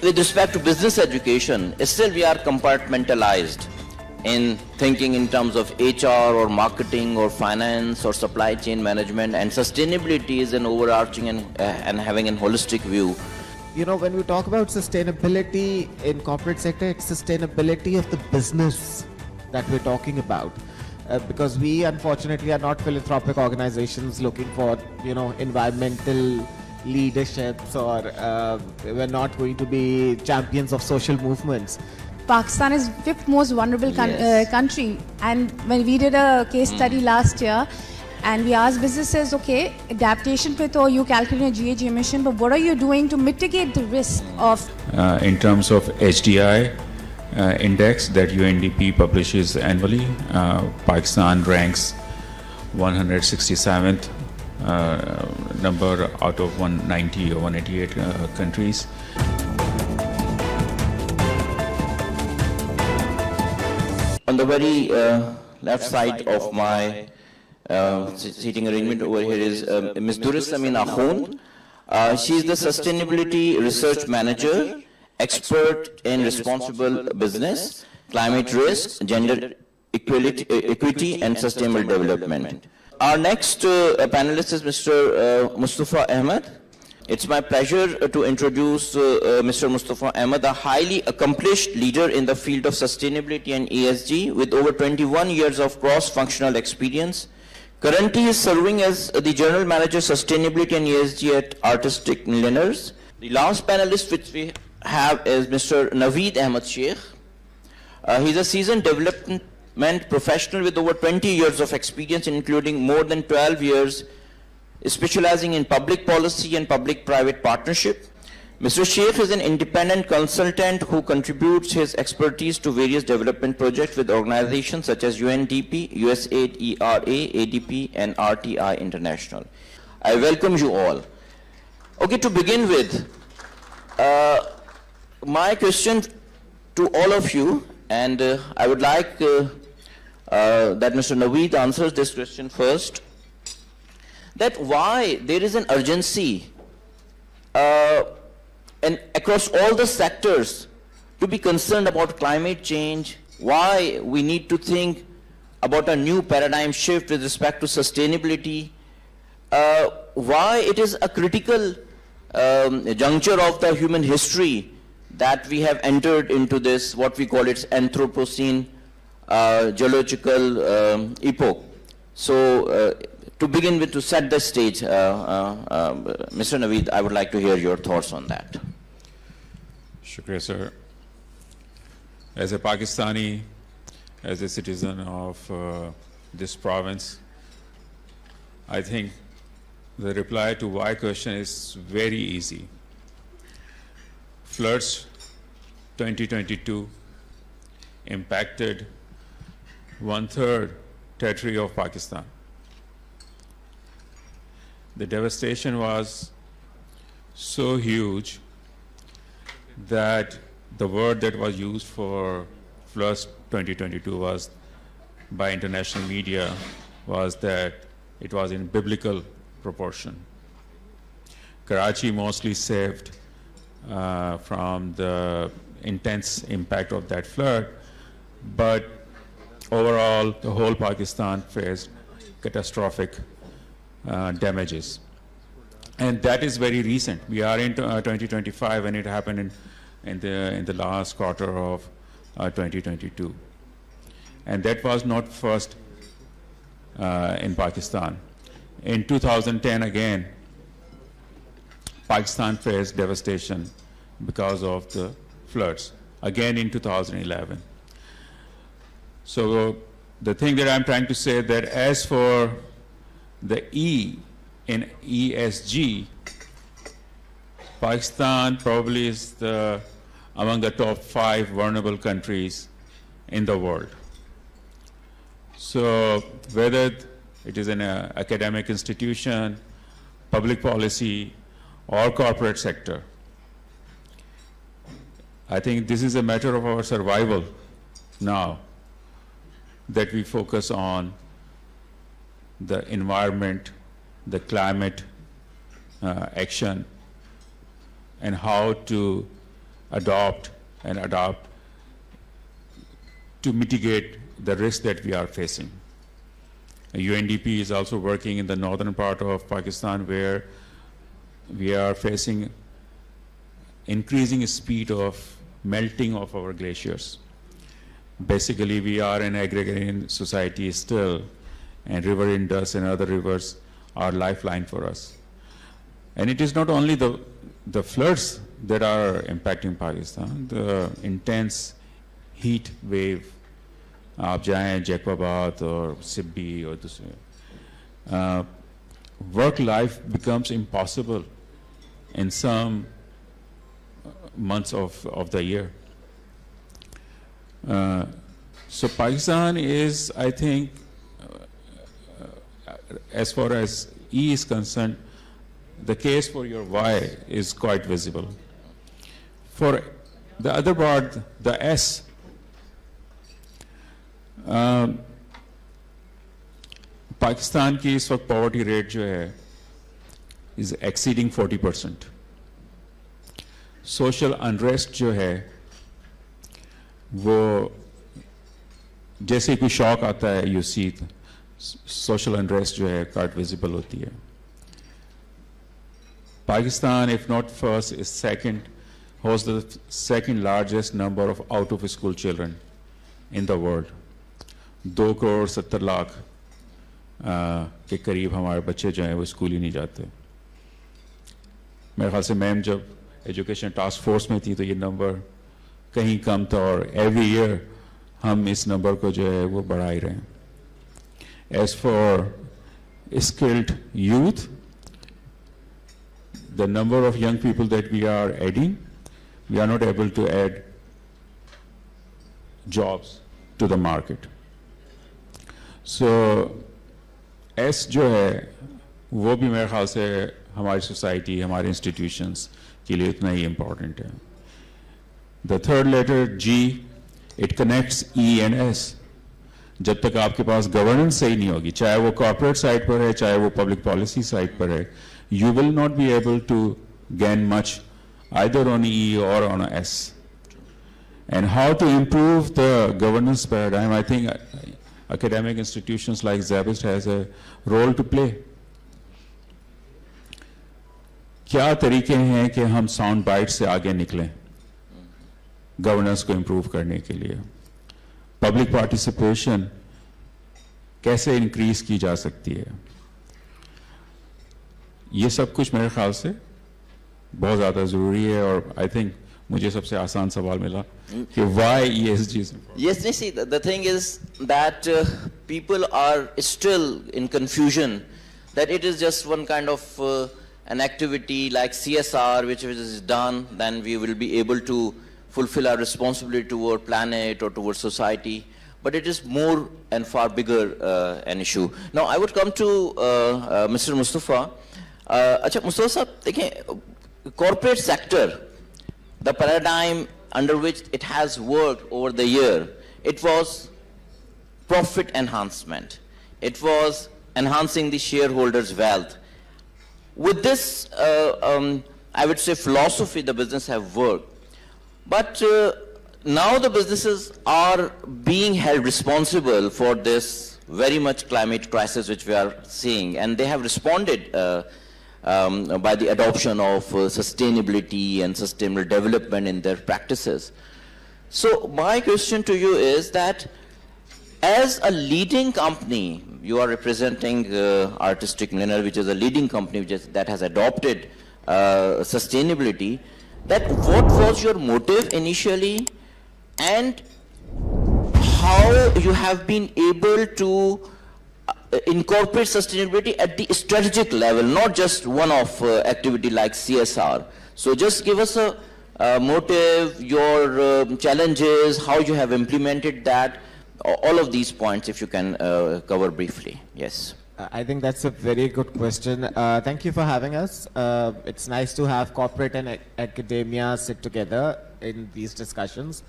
with respect to business education, still we are compartmentalized in thinking in terms of HR or marketing or finance or supply chain management, and sustainability is an overarching and having a holistic view. You know, when we talk about sustainability in corporate sector, it's sustainability of the business that we're talking about. Because we unfortunately are not philanthropic organizations looking for, you know, environmental leaderships, or we're not going to be champions of social movements. Pakistan is fifth most vulnerable Yes. country, and when we did a case study last year, and we asked businesses, okay, adaptation pe to you calculate GHG emission, but what are you doing to mitigate the risk of? In terms of HDI index that UNDP publishes annually, Pakistan ranks 167th number out of 190 or 188 countries. On the very left side of my seating arrangement over here is Ms. Duris Amina Khoon. She is the Sustainability Research Manager, expert in responsible business, climate risk, gender equity and sustainable development. Our next panelist is Mr. Mustafa Ahmed. It's my pleasure to introduce Mr. Mustafa Ahmed, a highly accomplished leader in the field of sustainability and ESG with over 21 years of cross-functional experience. Currently, he is serving as the General Manager Sustainability and ESG at Artistic Millionaires. The last panelist which we have is Mr. Naveed Ahmed Sheikh. He's a seasoned development professional with over 20 years of experience, including more than 12 years specializing in public policy and public-private partnership. Mr. Sheikh is an independent consultant who contributes his expertise to various development projects with organizations such as UNDP, USAID, ERA, ADP, and RTI International. I welcome you all. Okay, to begin with, my question to all of you, and I would like that Mr. Naveed answers this question first, that why there is an urgency and across all the sectors to be concerned about climate change, why we need to think about a new paradigm shift with respect to sustainability, why it is a critical juncture of the human history that we have entered into this, what we call its Anthropocene geological epoch. So to begin with, to set the stage, Mr. Naveed, I would like to hear your thoughts on that. Shukriya, sir. As a Pakistani, as a citizen of this province, I think the reply to why question is very easy. Floods 2022 impacted 1/3 territory of Pakistan. The devastation was so huge that the word that was used for floods 2022 was by international media was that it was in biblical proportion. Karachi mostly saved from the intense impact of that flood, but overall the whole Pakistan faced catastrophic damages. And that is very recent. We are in 2025 and it happened in the last quarter of 2022. And that was not first in Pakistan. In 2010 again, Pakistan faced devastation because of the floods, again in 2011. So the thing that I'm trying to say that as for the E in ESG, Pakistan probably is among the top 5 vulnerable countries in the world. So whether it is an academic institution, public policy, or corporate sector, I think this is a matter of our survival now, that we focus on the environment, the climate action, and how to adopt and adapt to mitigate the risk that we are facing. UNDP is also working in the northern part of Pakistan, where we are facing increasing speed of melting of our glaciers. Basically, we are an agrarian society still, and River Indus and other rivers are lifeline for us. And it is not only the floods that are impacting Pakistan, the intense heat wave. آپ جائیں جیکواباد اور سبی اور دوسرے work life becomes impossible in some months of the year. So Pakistan is, I think, as far as E is concerned, the case for your Y is quite visible. For the other part, the S, Pakistan کی اس وقت poverty rate جو ہے is exceeding 40%. Social unrest جو ہے وہ جیسے کوئی شوق آتا ہے یو سی سوشل انریسٹ جو ہے کارڈ ویزیبل ہوتی ہے. Pakistan if not first is second, hosts the second largest number of out of school children in the world. 2.70 crore کے قریب ہمارے بچے جو ہیں وہ اسکول ہی نہیں جاتے. میرے خیال سے میم جب ایجوکیشن ٹاسک فورس میں تھی تو یہ نمبر کہیں کم تھا اور ایوری ایئر ہم اس نمبر کو جو ہے وہ بڑھا ہی رہے ہیں. As far skilled youth, the number of young people that we are adding, we are not able to add jobs to the market. So S جو ہے وہ بھی میرے خیال سے ہماری سوسائٹی, ہمارے انسٹیٹیوشنس کے لیے اتنا ہی امپورٹنٹ ہے. The third letter G, it connects E and S. جب تک آپ کے پاس گورننس صحیح نہیں ہوگی, چاہے وہ کارپوریٹ سائڈ پر ہے چاہے وہ پبلک پالیسی سائڈ پر ہے, you will not be able to gain much either on E or on S. And how to improve the governance paradigm, I think academic institutions like Zabist has a role to play. کیا طریقے ہیں کہ ہم sound bite سے آگے نکلیں governance کو improve کرنے کے لیے؟ پبلک پارٹیسپیشن کیسے انکریز کی جا سکتی ہے؟ یہ سب کچھ میرے خیال سے بہت زیادہ ضروری ہے. اور آئی تھنک مجھے سب سے آسان سوال ملا کہ Y ESG. Yes, you see, the thing is that people are still in confusion that it is just one kind of an activity like CSR which is done, then we will be able to fulfill our responsibility toward planet or toward society. But it is more and far bigger an issue. Now I would come to Mr. Mustafa. اچھا مصطفیٰ صاحب دیکھیں, corporate sector, the paradigm under which it has worked over the year, it was profit enhancement. It was enhancing the shareholders' wealth. With this, I would say philosophy, the business have worked. But now the businesses are being held responsible for this very much climate crisis which we are seeing, and they have responded by the adoption of sustainability and sustainable development in their practices. So my question to you is that as a leading company, you are representing Artistic Millennial, which is a leading company that has adopted sustainability, that what was your motive initially and how you have been able to incorporate sustainability at the strategic level, not just one-off activity like CSR. So just give us a motive, your challenges, how you have implemented that, all of these points if you can cover briefly. Yes. I think that's a very good question. Thank you for having us. It's nice to have corporate and academia sit together in these discussions.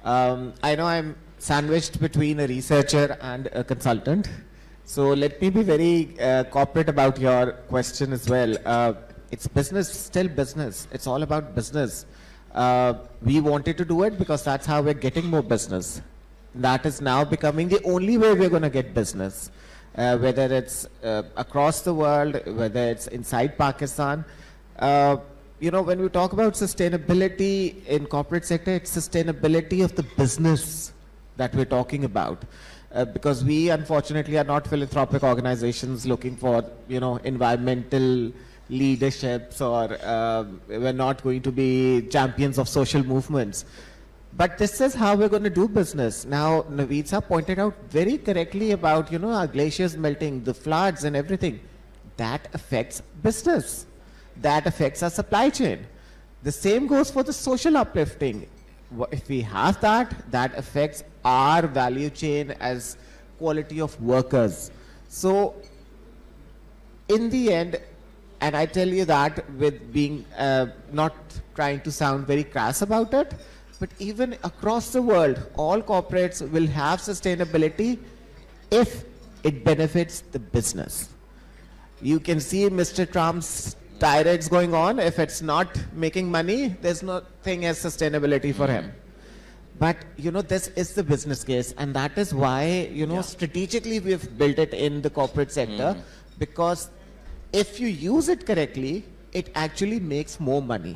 I know I'm sandwiched between a researcher and a consultant. So let me be very corporate about your question as well. It's business, still business. It's all about business. We wanted to do it because that's how we're getting more business. That is now becoming the only way we're going to get business. Whether it's across the world, whether it's inside Pakistan. You know, when we talk about sustainability in corporate sector, it's sustainability of the business that we're talking about. Because we unfortunately are not philanthropic organizations looking for, you know, environmental leaderships, or we're not going to be champions of social movements. But this is how we're going to do business. Now, Naveed sir pointed out very correctly about, you know, our glaciers melting, the floods and everything. That affects business. That affects our supply chain. The same goes for the social uplifting. If we have that, that affects our value chain as quality of workers. So, in the end, and I tell you that with being not trying to sound very crass about it, but even across the world, all corporates will have sustainability if it benefits the business. You can see Mr. Trump's tirades going on. If it's not making money, there's nothing as sustainability for him. But, you know, this is the business case, and that is why, you know, strategically we've built it in the corporate sector, because if you use it correctly, it actually makes more money.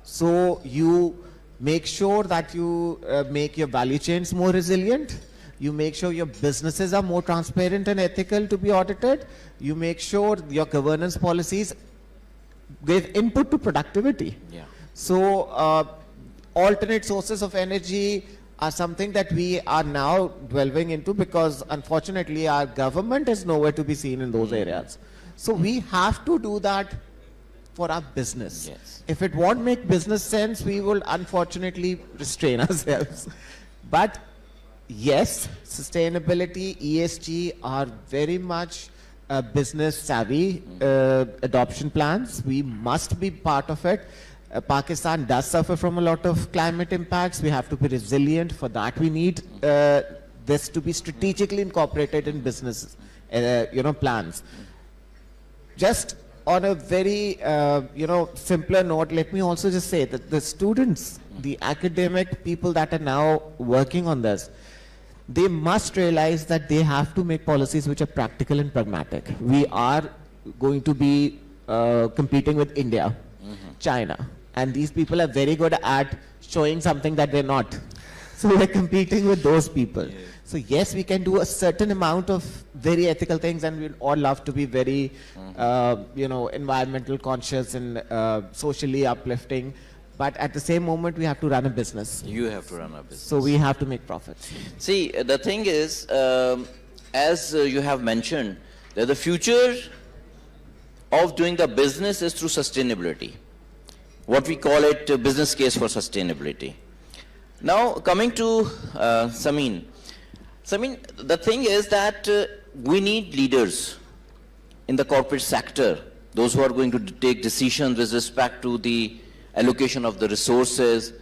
So you make sure that you make your value chains more resilient. You make sure your businesses are more transparent and ethical to be audited. You make sure your governance policies give input to productivity. Yeah. So alternate sources of energy are something that we are now delving into, because unfortunately our government is nowhere to be seen in those areas. So we have to do that for our business. Yes. If it won't make business sense, we will unfortunately restrain ourselves. But yes, sustainability, ESG are very much business savvy adoption plans. We must be part of it. Pakistan does suffer from a lot of climate impacts. We have to be resilient. For that, we need this to be strategically incorporated in business, you know, plans. Just on a very, you know, simpler note, let me also just say that the students, the academic people that are now working on this, they must realize that they have to make policies which are practical and pragmatic. We are going to be competing with India, China, and these people are very good at showing something that they're not. So we're competing with those people. Yes. So yes, we can do a certain amount of very ethical things, and we'd all love to be very, you know, environmental conscious and socially uplifting. But at the same moment, we have to run a business. You have to run a business. So we have to make profits. See, the thing is, as you have mentioned, that the future of doing the business is through sustainability. What we call it a business case for sustainability. Now, coming to Samin. Samin, the thing is that we need leaders in the corporate sector, those who are going to take decisions with respect to the allocation of the resources,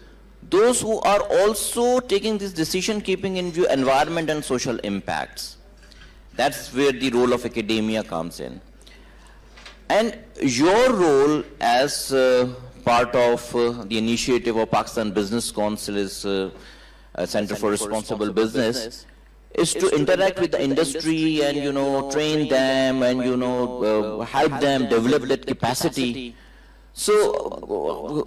those who are also taking this decision keeping in view environment and social impacts. That's where the role of academia comes in. And your role as part of the initiative of Pakistan Business Council is Center for Responsible Business, is to interact with the industry and, you know, train them and, you know, help them develop that capacity. So,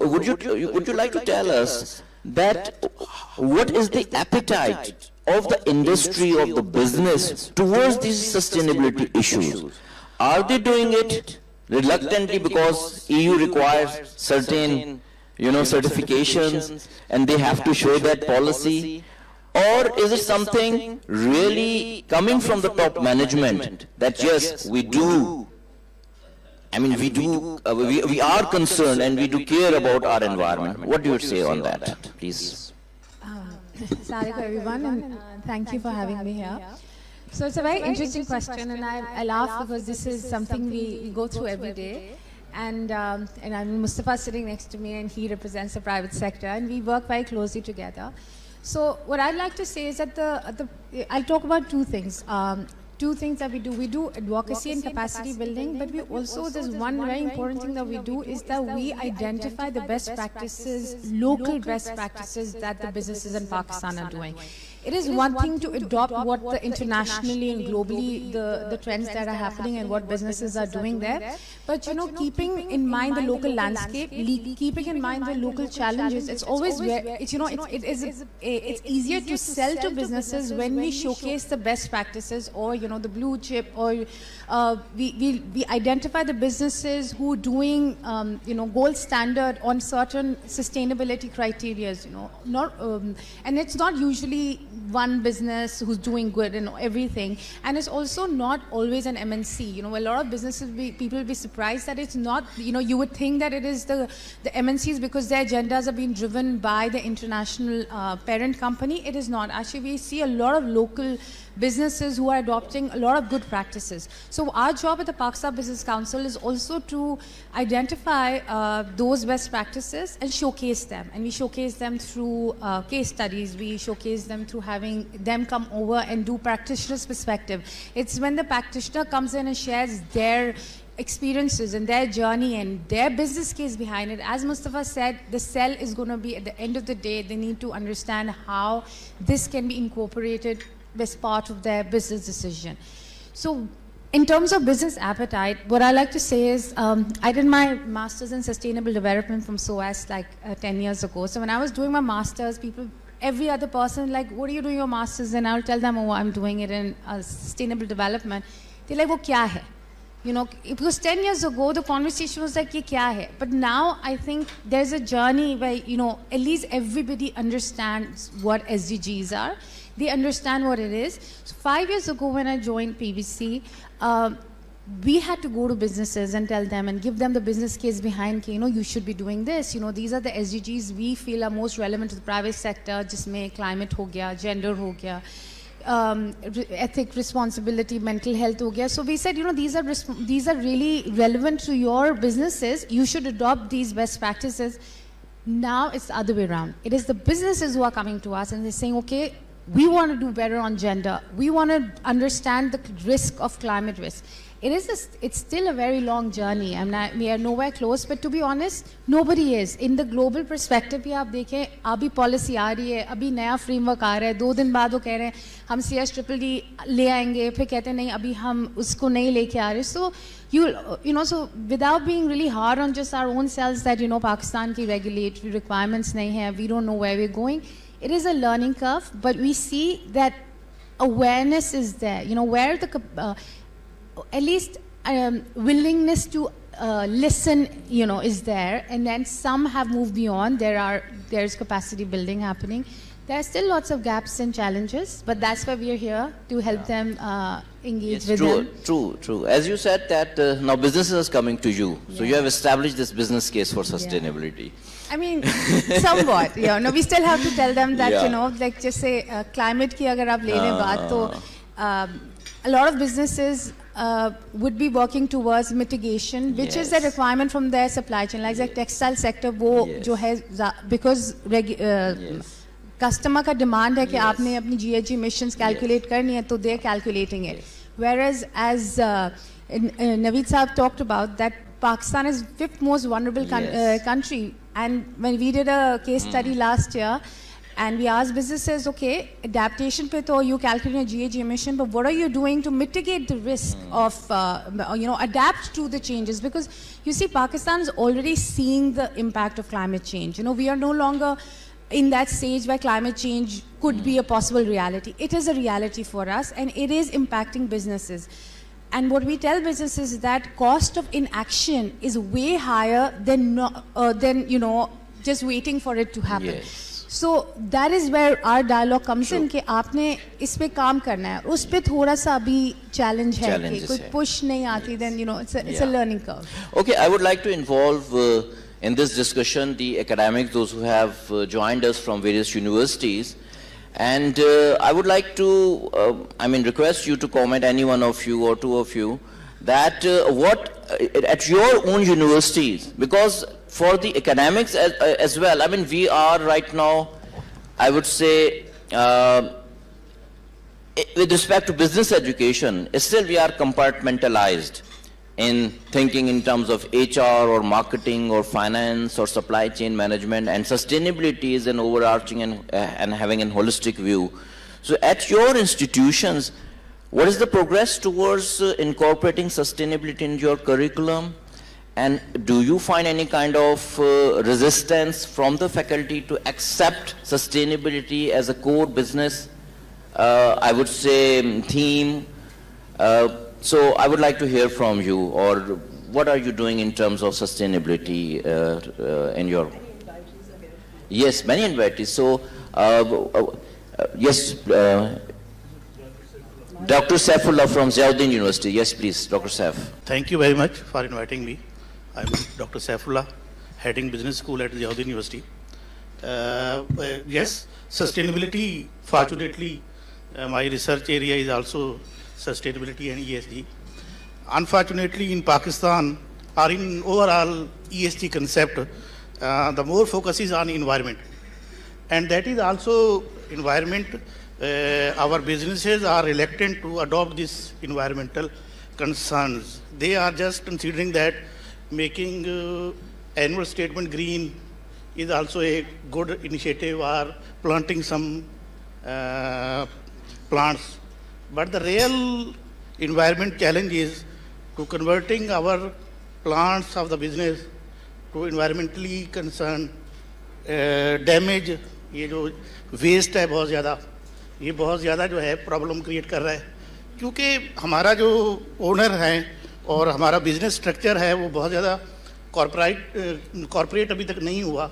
would you like to tell us that what is the appetite of the industry, of the business towards these sustainability issues? Are they doing it reluctantly because EU requires certain, you know, certifications and they have to show that policy? Or is it something really coming from the top management that yes, we do, I mean, we are concerned and we do care about our environment? What do you say on that, please? Assalamualaikum everyone, and thank you for having me here. So it's a very interesting question, and I laugh because this is something we go through every day. And I'm Mustafa sitting next to me, and he represents the private sector, and we work very closely together. So what I'd like to say is that I'll talk about two things. two things that we do. We do advocacy and capacity building, but we also, there's one very important thing that we do is that we identify the best practices, local best practices that the businesses in Pakistan are doing. It is one thing to adopt what the internationally and globally the trends that are happening and what businesses are doing there, but you know, keeping in mind the local landscape, keeping in mind the local challenges. It's always it's easier to sell to businesses when we showcase the best practices, or you know, the blue chip, or we identify the businesses who are doing you know, gold standard on certain sustainability criteria. You know, not and it's not usually one business who's doing good and everything, and it's also not always an MNC. You know, a lot of businesses, people will be surprised that it's not, you know, you would think that it is the MNCs because their agendas are being driven by the international parent company. It is not. Actually, we see a lot of local businesses who are adopting a lot of good practices. So our job at the Pakistan Business Council is also to identify those best practices and showcase them. And we showcase them through case studies. We showcase them through having them come over and do practitioner's perspective. It's when the practitioner comes in and shares their experiences and their journey and their business case behind it. As Mustafa said, the sell is going to be, at the end of the day, they need to understand how this can be incorporated as part of their business decision. So in terms of business appetite, what I like to say is, I did my master's in sustainable development from SOAS like 10 years ago. So when I was doing my master's, every other person like, what are you doing your master's in? I'll tell them, oh, I'm doing it in sustainable development. They're like, wo kya hai? You know, because 10 years ago, the conversation was like, ye kya hai? But now I think there's a journey where, you know, at least everybody understands what SDGs are. They understand what it is. So 5 years ago when I joined PBC, we had to go to businesses and tell them and give them the business case behind, you know, you should be doing this. You know, these are the SDGs we feel are most relevant to the private sector, jisme climate ho gaya, gender ho gaya, ethic, responsibility, mental health ho gaya. So we said, you know, these are really relevant to your businesses. You should adopt these best practices. Now it's the other way around. It is the businesses who are coming to us and they're saying, okay, we want to do better on gender. We want to understand the risk of climate risk. It's still a very long journey. We are nowhere close, but to be honest, nobody is. In the global perspective, भी आप देखें, अभी policy आ रही है, अभी नया framework आ रहा है, 2 दिन बाद वो कह रहे हैं, हम CSDDD ले आएंगे, फिर कहते हैं नहीं, अभी हम उसको नहीं लेके आ रहे. So you know, so without being really hard on just our own selves that, you know, Pakistan की regulatory requirements नहीं है, we don't know where we're going. It is a learning curve, but we see that awareness is there. You know, where the at least willingness to listen, you know, is there, and then some have moved beyond. There's capacity building happening. There are still lots of gaps and challenges, but that's why we are here to help them engage with them. True. As you said that now businesses are coming to you, so you have established this business case for sustainability. I mean, somewhat. Yeah. No, we still have to tell them that, you know, like just say climate ki agar aap le lein baat, to a lot of businesses would be working towards mitigation, which is a requirement from their supply chain. Like the textile sector, wo jo hai, because customer ka demand hai ki aapne apni GHG emissions calculate karni hai, to they're calculating it. Whereas as Naveed Saab talked about, that Pakistan is 5th most vulnerable country. And when we did a case study last year, and we asked businesses, okay, adaptation pe to you calculate GHG emission, but what are you doing to mitigate the risk of, you know, adapt to the changes? Because you see, Pakistan is already seeing the impact of climate change. You know, we are no longer in that stage where climate change could be a possible reality. It is a reality for us, and it is impacting businesses. And what we tell businesses is that cost of inaction is way higher than you know, just waiting for it to happen. So that is where our dialogue comes in, कि आपने इस पे काम करना है. उस पे थोड़ा सा अभी challenge है कि कोई push नहीं आती, then you know it's a learning curve. Okay, I would like to involve in this discussion the academics, those who have joined us from various universities. And I would like to, request you to comment, any one of you or two of you, that what, at your own universities, because for the academics as well, I mean, we are right now, I would say, with respect to business education, still we are compartmentalized in thinking in terms of HR or marketing or finance or supply chain management, and sustainability is an overarching and having a holistic view. So at your institutions, what is the progress towards incorporating sustainability in your curriculum? And do you find any kind of resistance from the faculty to accept sustainability as a core business, I would say, theme? So I would like to hear from you, or what are you doing in terms of sustainability in your... Yes, many invitees. So, yes, Dr. Saifullah from Ziauddin University. Yes, please, Dr. Saif. Thank you very much for inviting me. I'm Dr. Saifullah, heading business school at Ziauddin University. Yes, sustainability, fortunately, my research area is also sustainability and ESG. Unfortunately, in Pakistan, or in overall ESG concept, the more focus is on environment. And that is also environment. Our businesses are reluctant to adopt these environmental concerns. They are just considering that making annual statement green is also a good initiative, or planting some plants. But the real environment challenge is to converting our plants of the business to environmentally concerned. Damage, ये जो waste है बहुत ज़्यादा, ये बहुत ज़्यादा जो है प्रॉब्लम क्रिएट कर रहा है, क्योंकि हमारा जो ओनर है और हमारा बिजनेस स्ट्रक्चर है वो बहुत ज़्यादा कॉर्पोरेट अभी तक नहीं हुआ,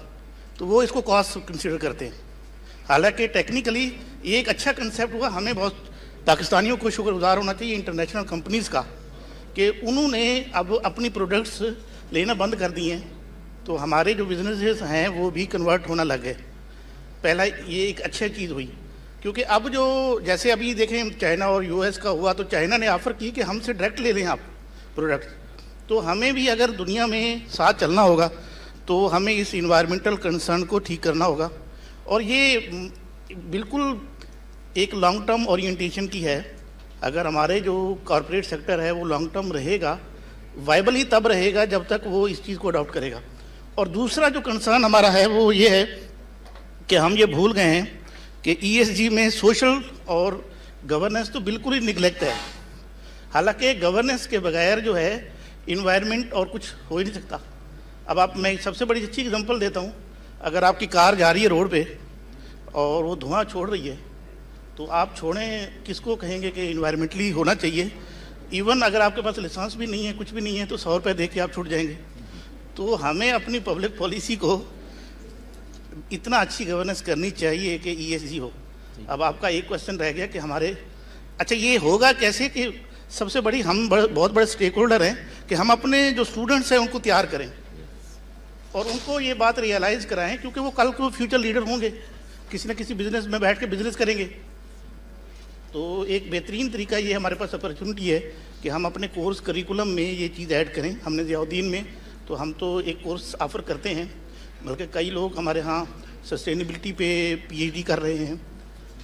तो वो इसको कॉस्ट कंसिडर करते हैं. हालांकि टेक्निकली ये एक अच्छा कंसेप्ट हुआ. हमें बहुत पाकिस्तानियों को शुक्रगुजार होना चाहिए इंटरनेशनल कंपनीज़ का कि उन्होंने अब अपनी प्रोडक्ट्स लेना बंद कर दिए हैं, तो हमारे जो बिजनेसेस हैं वो भी कन्वर्ट होना लग गए. पहला ये एक अच्छी चीज़ हुई, क्योंकि अब जो जैसे अभी देखें चाइना और यूएस का हुआ, तो चाइना ने ऑफ़र की कि हमसे डायरेक्ट ले लें आप प्रोडक्ट. तो हमें भी अगर दुनिया में साथ चलना होगा तो हमें इस इन्वायरमेंटल कंसर्न को ठीक करना होगा. और ये बिल्कुल एक लॉन्ग टर्म ओरिएंटेशन की है. अगर हमारे जो कॉर्पोरेट सेक्टर है वो लॉन्ग टर्म रहेगा, वाइबल ही तब रहेगा जब तक वो इस चीज़ को अडॉप्ट करेगा. और दूसरा जो कंसर्न हमारा है वो ये है कि हम ये भूल गए हैं कि ESG में सोशल और गवर्नेंस तो बिल्कुल ही निगलेक्ट है. हालांकि गवर्नेंस के बगैर जो है इन्वायरमेंट और कुछ हो ही नहीं सकता. अब आप, मैं सबसे बड़ी अच्छी एग्जांपल देता हूँ. अगर आपकी कार जा रही है रोड पे और वो धुआं छोड़ रही है, तो आप छोड़ें, किसको कहेंगे कि इन्वायरमेंटली होना चाहिए. इवन अगर आपके पास लाइसेंस भी नहीं है, कुछ भी नहीं है, तो 100 रुपये दे के आप छूट जाएंगे. तो हमें अपनी पब्लिक पॉलिसी को इतना अच्छी गवर्नेंस करनी चाहिए कि ESG हो. अब आपका एक क्वेश्चन रह गया कि हमारे, अच्छा ये होगा कैसे कि सबसे बड़ी हम बहुत बड़े स्टेक होल्डर हैं कि हम अपने जो स्टूडेंट्स हैं उनको तैयार करें और उनको ये बात रियलाइज़ कराएं, क्योंकि वो कल को फ्यूचर लीडर होंगे, किसी न किसी बिजनेस में बैठ के बिजनेस करेंगे. तो एक बेहतरीन तरीका ये हमारे पास अपॉर्चुनिटी है कि हम अपने कोर्स करिकुलम में ये चीज़ ऐड करें. हमने ज़ियाउद्दीन में तो हम तो एक कोर्स ऑफ़र करते हैं, बल्कि कई लोग हमारे यहाँ सस्टेनेबिलिटी पे PhD कर रहे हैं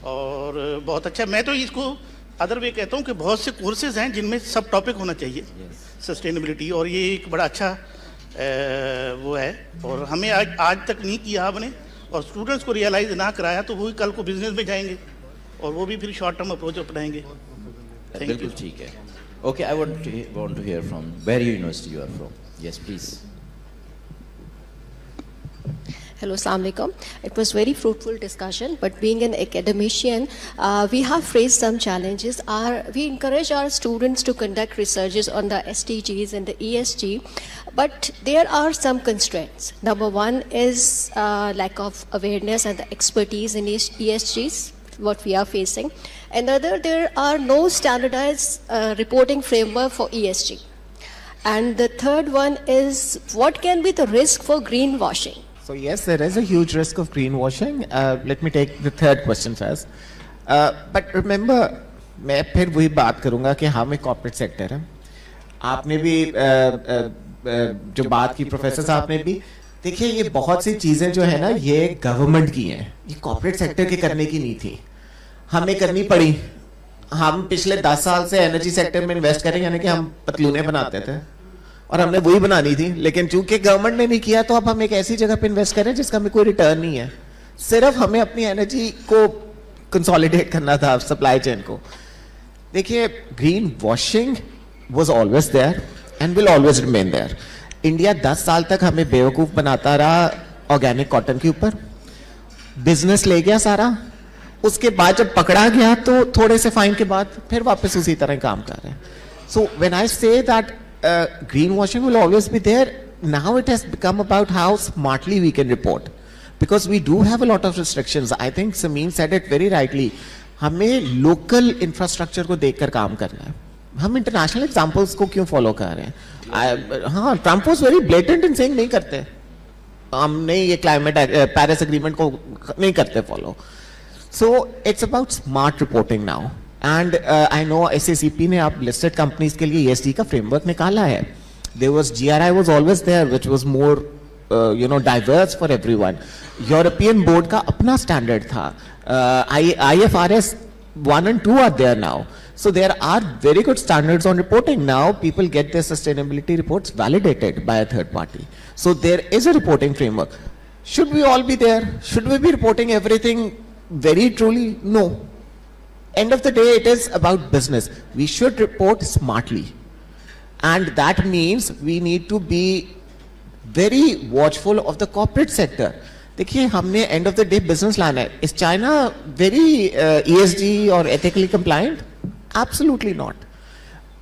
और बहुत अच्छा. मैं तो इसको अदर वे कहता हूँ कि बहुत से कोर्सेज हैं जिनमें सब टॉपिक होना चाहिए सस्टेनेबिलिटी, और ये एक बड़ा अच्छा वो है. और हमें आज तक नहीं किया आपने, और स्टूडेंट्स को रियलाइज़ ना कराया, तो वही कल को बिजनेस में जाएंगे और वो भी फिर शॉर्ट टर्म अप्रोच अपनाएंगे. बिल्कुल ठीक है. Okay, I want to hear from where university you are from. Yes please. Hello, Assalamu alaikum. It was very fruitful discussion, but being an academician, we have faced some challenges. We encourage our students to conduct researches on the SDGs and the ESG, but there are some constraints. Number one is lack of awareness and the expertise in ESGs, what we are facing. Another, there are no standardized reporting framework for ESG. And the third one is, what can be the risk for greenwashing? So yes, there is a huge risk of greenwashing. Let me take the third question first. But remember, मैं फिर वही बात करूँगा कि हम एक corporate sector है. आपने भी जो बात की प्रोफेसर साहब ने भी, देखिए ये बहुत सी चीज़ें जो है ना ये गवर्नमेंट की हैं, ये कॉर्पोरेट सेक्टर के करने की नहीं थी, हमें करनी पड़ी. हम पिछले 10 साल से एनर्जी सेक्टर में इन्वेस्ट करें, यानी कि हम पतलूने बनाते थे और हमने वही बनानी थी, लेकिन चूंकि गवर्नमेंट ने नहीं किया तो अब हम एक ऐसी जगह पे इन्वेस्ट करें जिसका हमें कोई रिटर्न नहीं है. सिर्फ हमें अपनी एनर्जी को कंसोलिडेट करना था, सप्लाई चेन को. देखिए, green washing was always there and will always remain there. India 10 साल तक हमें बेवकूफ बनाता रहा ऑर्गेनिक कॉटन के ऊपर. बिजनेस ले गया सारा, उसके बाद जब पकड़ा गया तो थोड़े से फाइन के बाद फिर वापस उसी तरह काम कर रहे हैं. So when I say that green washing will always be there, now it has become about how smartly we can report, because we do have a lot of restrictions. I think Samin said it very rightly. हमें local infrastructure को देखकर काम करना है. हम international examples को क्यों follow कर रहे हैं? हाँ, Trump was very blatant in saying नहीं करते, हमने ये climate Paris agreement को नहीं करते follow. So it's about smart reporting now. And I know SACP ने आप listed companies के लिए ESG का framework निकाला है. There was GRI was always there, which was more diverse for everyone. European board का अपना standard था. IFRS 1 and 2 are there now. So there are very good standards on reporting now. People get their sustainability reports validated by a third party. So there is a reporting framework. Should we all be there? Should we be reporting everything very truly? No. End of the day, it is about business. We should report smartly. And that means we need to be very watchful of the corporate sector. देखिए, हमने end of the day business लाना है. Is China very ESG or ethically compliant? Absolutely not.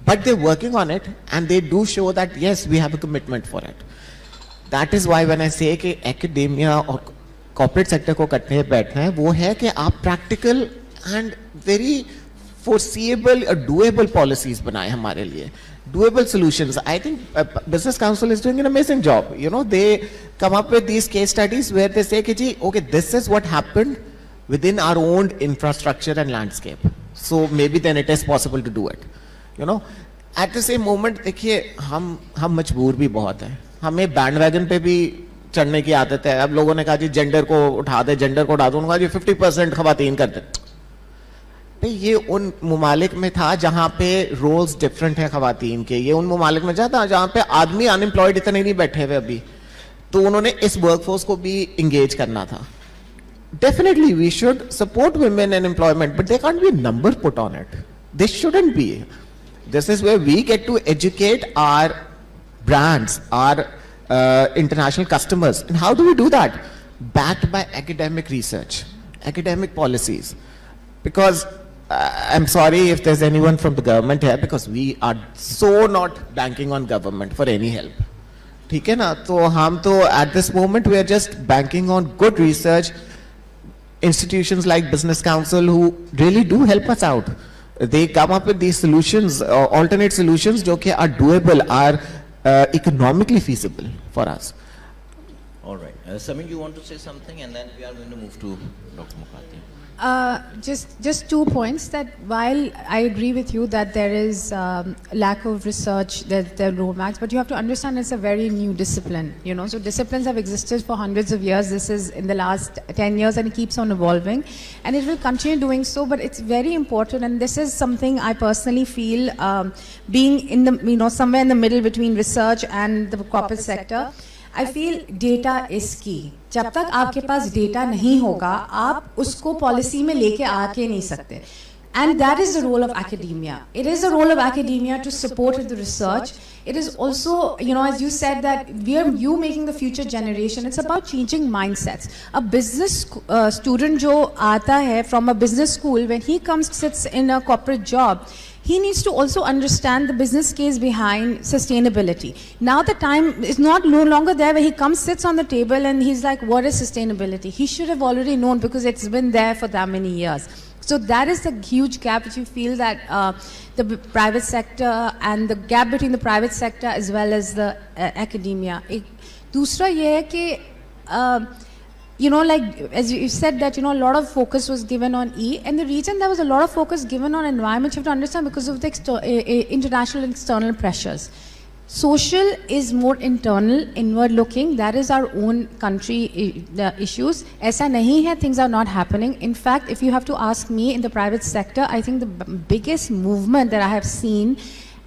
But they're working on it, and they do show that yes, we have a commitment for it. That is why when I say कि academia और corporate sector को कटने बैठना है, वो है कि आप practical and very foreseeable or doable policies बनाए हमारे लिए. Doable solutions. I think Business Council is doing an amazing job. You know, they come up with these case studies where they say, okay, this is what happened within our own infrastructure and landscape. So maybe then it is possible to do it. You know, at the same moment, देखिए, हम मजबूर भी बहुत हैं. हमें bandwagon पे भी चढ़ने की आदत है. अब लोगों ने कहा जी जेंडर को उठा दे, जेंडर को उठा दो. उन्होंने कहा जी 50% खवातीन कर दे. ये उन मुमालिक में था जहां पे रोल्स डिफरेंट है खवातीन के. ये उन मुमालिक में जाता जहां पे आदमी अनएम्प्लॉयड इतने नहीं बैठे हुए अभी, तो उन्होंने इस वर्कफोर्स को भी इंगेज करना था. Definitely we should support women in employment, but there can't be a number put on it. This shouldn't be. This is where we get to educate our brands, our international customers. And how do we do that? Backed by academic research, academic policies. Because I'm sorry if there's anyone from the government here, because we are so not banking on government for any help. ठीक है ना? तो हम तो at this moment we are just banking on good research. Institutions like Business Council who really do help us out. They come up with these solutions, alternate solutions, जो कि are doable, are economically feasible for us. All right. Samin, you want to say something, and then we are going to move to Dr. Mukherjee. Just 2 points. That while I agree with you that there is lack of research, that there are roadmaps, but you have to understand it's a very new discipline. You know, so disciplines have existed for hundreds of years. This is in the last 10 years, and it keeps on evolving, and it will continue doing so. But it's very important, and this is something I personally feel being in the somewhere in the middle between research and the corporate sector. I feel data is key. जब तक आपके पास data नहीं होगा, आप उसको policy में लेके आके नहीं सकते. And that is the role of academia. It is the role of academia to support the research. It is also, as you said, that you making the future generation. It's about changing mindsets. A business student जो आता है from a business school, when he sits in a corporate job, he needs to also understand the business case behind sustainability. Now the time is no longer there where he sits on the table and he's like, what is sustainability? He should have already known because it's been there for that many years. So that is the huge gap which you feel that the private sector and the gap between the private sector as well as the academia. दूसरा ये है कि like as you said that a lot of focus was given on E, and the reason there was a lot of focus given on environment, you have to understand, because of the international and external pressures. Social is more internal, inward looking. That is our own country issues. Aisa nahi hai, things are not happening. In fact, if you have to ask me, in the private sector, I think the biggest movement that I have seen,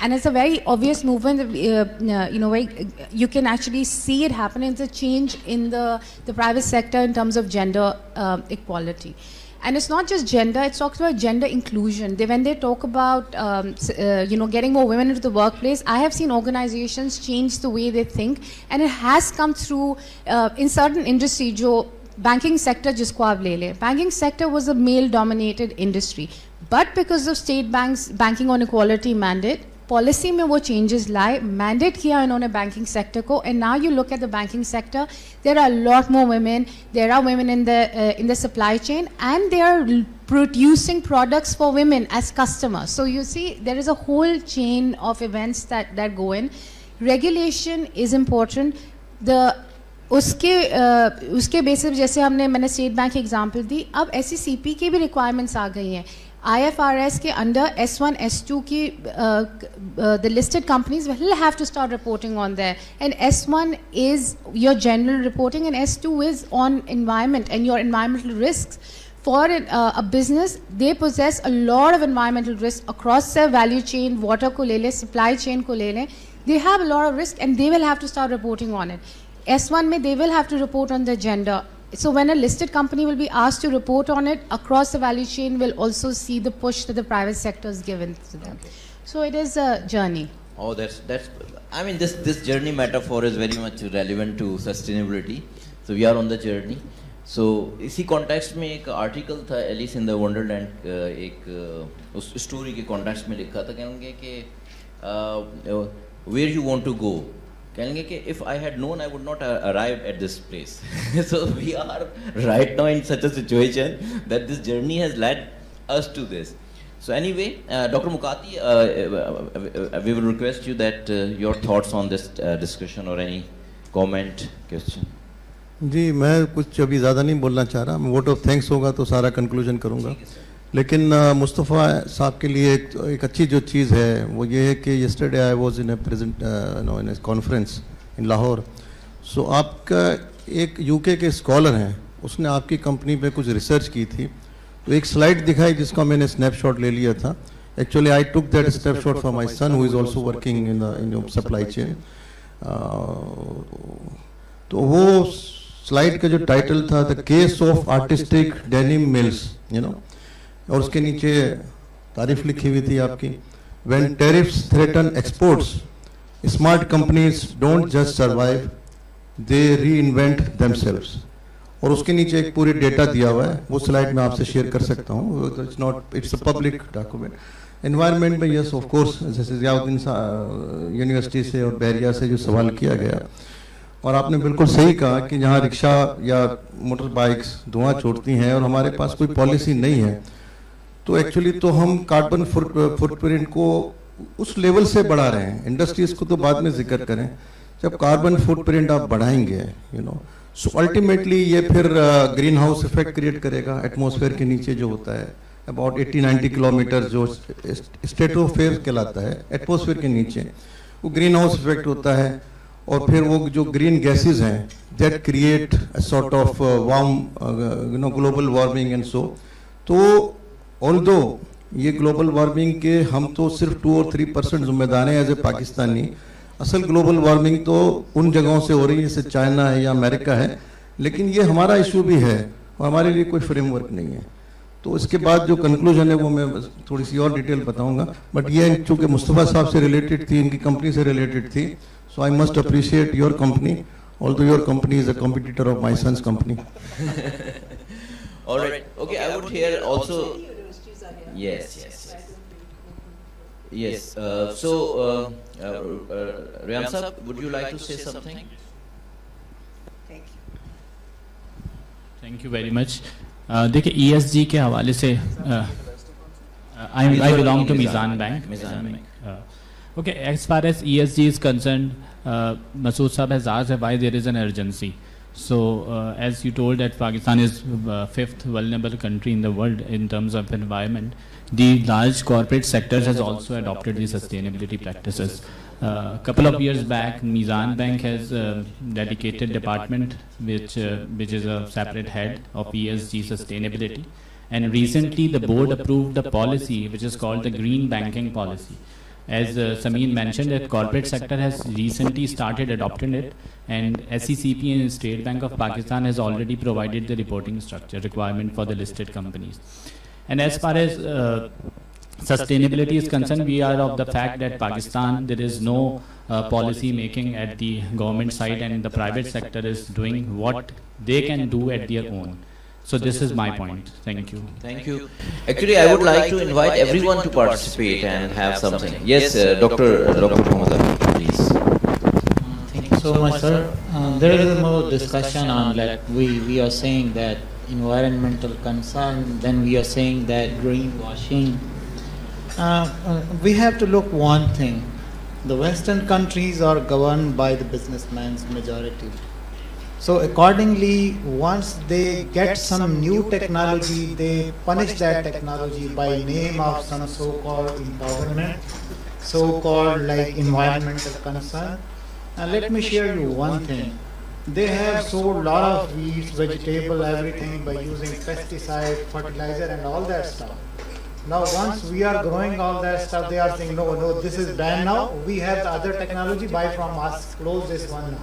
and it's a very obvious movement, you can actually see it happening, it's a change in the private sector in terms of gender equality. And it's not just gender, it talks about gender inclusion. When they talk about getting more women into the workplace, I have seen organizations change the way they think, and it has come through in certain industry. Jo banking sector jisko aap le le, banking sector was a male dominated industry, but because of state banks banking on equality mandate, policy mein wo changes lie, mandate kiya inhone banking sector ko, and now you look at the banking sector, there are a lot more women, there are women in the supply chain, and they are producing products for women as customers. So you see, there is a whole chain of events that go in. Regulation is important. उसके basis जैसे मैंने state bank की example दी, अब SECP की भी requirements आ गई हैं. IFRS के अंडर S1, S2 की the listed companies will have to start reporting on there, and S1 is your general reporting and S2 is on environment and your environmental risks. For a business, they possess a lot of environmental risks across their value chain, water ko le le, supply chain ko le le, they have a lot of risk and they will have to start reporting on it. S1 mein they will have to report on the gender. So when a listed company will be asked to report on it, across the value chain will also see the push that the private sector is given to them. So it is a journey. Oh, that's. I mean, this journey metaphor is very much relevant to sustainability. So we are on the journey. So इसी context में एक article था Alice in the Wonderland, एक उस story के context में लिखा था कहेंगे कि where you want to go. कहेंगे कि if I had known, I would not arrive at this place. So we are right now in such a situation that this journey has led us to this. So anyway, Dr. Mukati, we will request you that your thoughts on this discussion or any comment, question. जी मैं कुछ अभी ज़्यादा नहीं बोलना चाह रहा, मैं vote of thanks होगा तो सारा कंक्लूजन करूँगा. लेकिन मुस्तफ़ा साहब के लिए एक अच्छी जो चीज़ है वो ये है कि yesterday I was in a in a conference in Lahore. So आपका एक UK के स्कॉलर हैं, उसने आपकी कंपनी पे कुछ रिसर्च की थी, तो एक स्लाइड दिखाई जिसका मैंने स्नैपशॉट ले लिया था. Actually I took that snapshot for my son who is also working in the supply chain. तो वो स्लाइड का जो टाइटल था the case of artistic denim mills, और उसके नीचे तारीफ लिखी हुई थी आपकी, when tariffs threaten exports smart companies don't just survive they reinvent themselves. और उसके नीचे एक पूरी डेटा दिया हुआ है, वो स्लाइड मैं आपसे शेयर कर सकता हूँ. It's a public document. Environment में यस ऑफ कोर्स जैसे जियाउद्दीन यूनिवर्सिटी से और बहरिया से जो सवाल किया गया, और आपने बिल्कुल सही कहा कि जहाँ रिक्शा या मोटर बाइक्स धुआं छोड़ती हैं और हमारे पास कोई पॉलिसी नहीं है, तो एक्चुअली तो हम कार्बन फुटप्रिंट को उस लेवल से बढ़ा रहे हैं. इंडस्ट्रीज को तो बाद में जिक्र करें, जब कार्बन फुटप्रिंट आप बढ़ाएंगे सो अल्टीमेटली ये फिर ग्रीन हाउस इफेक्ट क्रिएट करेगा एटमॉस्फेयर के नीचे जो होता है अबाउट 80-90 किलोमीटर जो स्ट्रेटोस्फेयर कहलाता है एटमॉस्फेयर के नीचे, वो ग्रीन हाउस इफेक्ट होता है. और फिर वो जो ग्रीन गैसेस हैं that create a sort of warm global warming and so. तो ऑल्दो ये ग्लोबल वार्मिंग के हम तो सिर्फ 2 और 3% जिम्मेदार हैं एज ए पाकिस्तानी. असल ग्लोबल वार्मिंग तो उन जगहों से हो रही है जैसे चाइना है या अमेरिका है, लेकिन ये हमारा इशू भी है और हमारे लिए कोई फ्रेमवर्क नहीं है. तो इसके बाद जो कंक्लूजन है वो मैं थोड़ी सी और डिटेल बताऊंगा, बट ये चूँकि मुस्तफ़ा साहब से रिलेटेड थी, इनकी कंपनी से रिलेटेड थी, so I must appreciate your company, although your company is a competitor of my son's company. All right. Okay, I would hear also. Yes. So, Ryan sir, would you like to say something? Thank you very much. देखिए ESG के हवाले से I belong to Mizan Bank. Okay, as far as ESG is concerned, Masood Saab has asked why there is an urgency. So, as you told that Pakistan is 5th vulnerable country in the world in terms of environment, the large corporate sectors has also adopted the sustainability practices. A couple of years back, Mizan Bank has a dedicated department which is a separate head of ESG sustainability. And recently, the board approved a policy which is called the Green Banking Policy. As Sameen mentioned, that corporate sector has recently started adopting it, and SECP and State Bank of Pakistan has already provided the reporting structure requirement for the listed companies. And as far as sustainability is concerned, we are of the fact that Pakistan, there is no policy making at the government side, and the private sector is doing what they can do at their own. So this is my point. Thank you. Thank you. Actually, I would like to invite everyone to participate and have something. Yes, Dr. Mohammed, please. Thank you so much, sir. There is more discussion on that. We are saying that environmental concern, then we are saying that greenwashing. We have to look one thing. The Western countries are governed by the businessman's majority. So accordingly, once they get some new technology, they punish that technology by name of some so-called empowerment, so-called like environmental concern. And let me share you one thing. They have sold a lot of weeds, vegetable, everything by using pesticide, fertilizer and all that stuff. Now once we are growing all that stuff, they are saying, no, this is banned now. We have the other technology, buy from us, close this one now.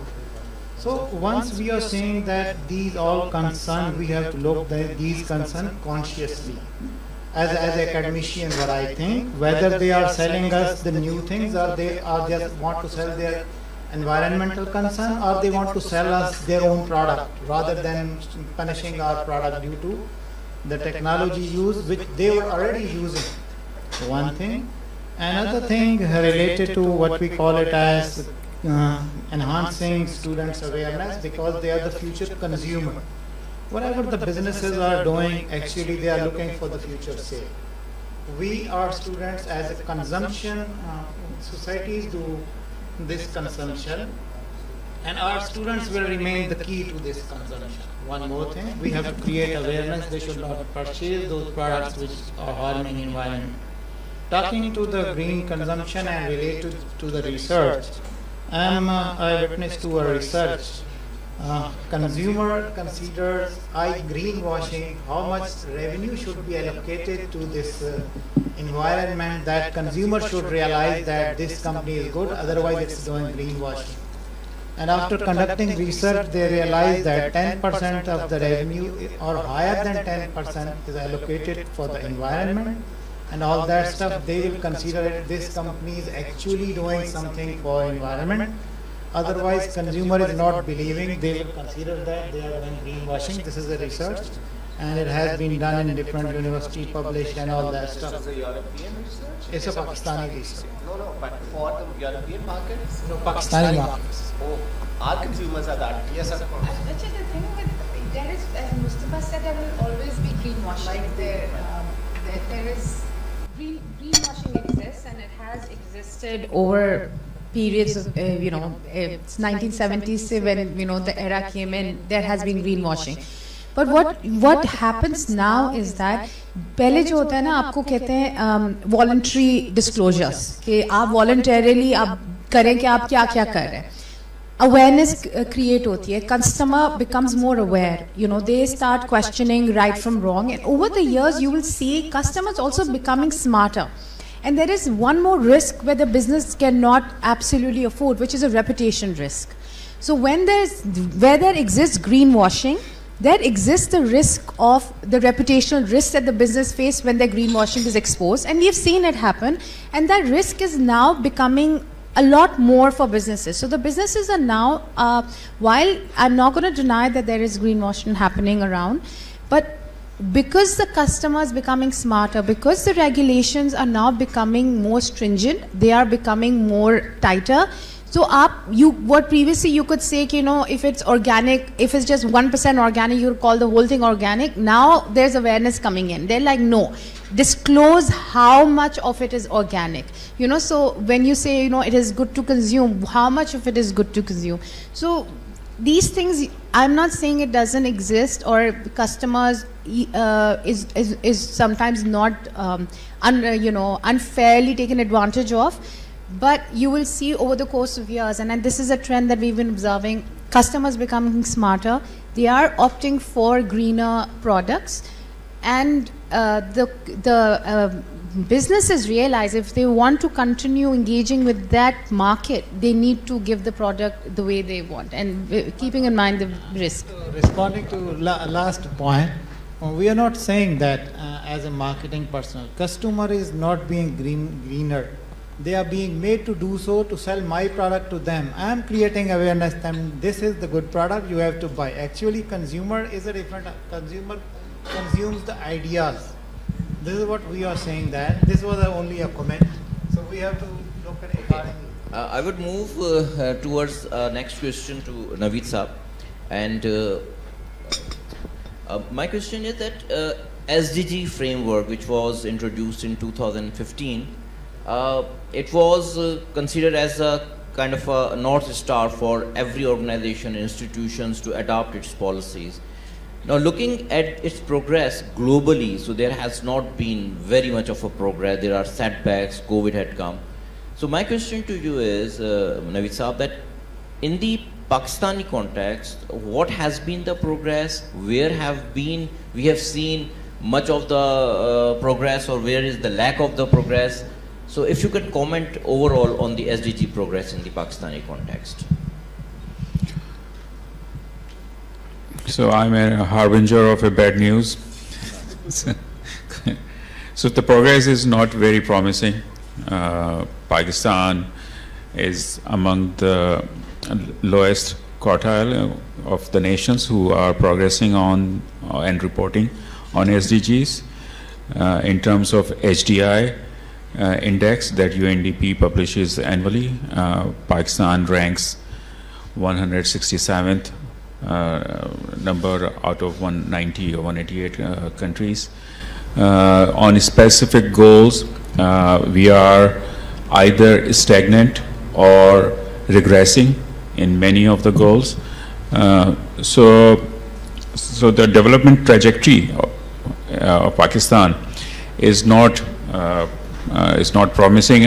So once we are saying that these all concern, we have to look at these concern consciously. As academician, what I think, whether they are selling us the new things or they just want to sell their environmental concern, or they want to sell us their own product rather than punishing our product due to the technology used, which they were already using. One thing. Another thing related to what we call it as enhancing students' awareness, because they are the future consumer. Whatever the businesses are doing, actually they are looking for the future sale. We are students as a consumption, societies do this consumption, and our students will remain the key to this consumption. One more thing, we have to create awareness. They should not purchase those products which are harming environment. Talking to the green consumption and related to the research, I am a witness to a research. Consumer considers greenwashing, how much revenue should be allocated to this environment, that consumer should realize that this company is good, otherwise it's doing greenwashing. And after conducting research, they realize that 10% of the revenue or higher than 10% is allocated for the environment and all that stuff. They will consider it, this company is actually doing something for environment. Otherwise, consumer is not believing, they will consider that they are doing greenwashing. This is a research, and it has been done in different universities, published and all that stuff. It's a European research? It's a Pakistani research. No, but for the European markets? No, Pakistani markets. Oh, our consumers are that. Yes, of course. Actually, the thing with there is, as Mustafa said, there will always be greenwashing. Like there is greenwashing exists, and it has existed over periods of it's 1970s when the era came in. There has been greenwashing. But what happens now is that पहले जो होता है ना, आपको कहते हैं voluntary disclosures कि आप voluntarily आप करें कि आप क्या क्या कर रहे हैं. Awareness create होती है. Customer becomes more aware. They start questioning right from wrong, and over the years you will see customers also becoming smarter. And there is one more risk where the business cannot absolutely afford, which is a reputation risk. So where there exists greenwashing, there exists the risk of the reputational risk that the business face when their greenwashing is exposed, and we have seen it happen, and that risk is now becoming a lot more for businesses. So the businesses are now, while I'm not going to deny that there is greenwashing happening around, but because the customer is becoming smarter, because the regulations are now becoming more stringent, they are becoming more tighter. So what previously you could say, if it's organic, if it's just 1% organic, you would call the whole thing organic. Now there's awareness coming in. They're like, no, disclose how much of it is organic. So when you say, it is good to consume, how much of it is good to consume? So these things, I'm not saying it doesn't exist, or customers is sometimes not unfairly taken advantage of. But you will see over the course of years, and this is a trend that we've been observing, customers becoming smarter. They are opting for greener products, and the businesses realize if they want to continue engaging with that market, they need to give the product the way they want, and keeping in mind the risk. Responding to last point, we are not saying that as a marketing personnel, customer is not being greener. They are being made to do so to sell my product to them. I am creating awareness that this is the good product you have to buy. Actually, consumer is a different, consumer consumes the ideas. This is what we are saying, that this was only a comment. So we have to look at it accordingly. I would move towards next question to Naveed Saab. And my question is that SDG framework, which was introduced in 2015, it was considered as a kind of a North Star for every organization and institutions to adopt its policies. Now, looking at its progress globally, so there has not been very much of a progress. There are setbacks, COVID had come. So my question to you is, Naveed Saab, that in the Pakistani context, what has been the progress? Where we have seen much of the progress, or where is the lack of the progress? So if you could comment overall on the SDG progress in the Pakistani context. So I'm a harbinger of a bad news. So the progress is not very promising. Pakistan is among the lowest quartile of the nations who are progressing on and reporting on SDGs. In terms of HDI index that UNDP publishes annually, Pakistan ranks 167th number out of 190 or 188 countries. On specific goals, we are either stagnant or regressing in many of the goals. So the development trajectory of Pakistan is not promising.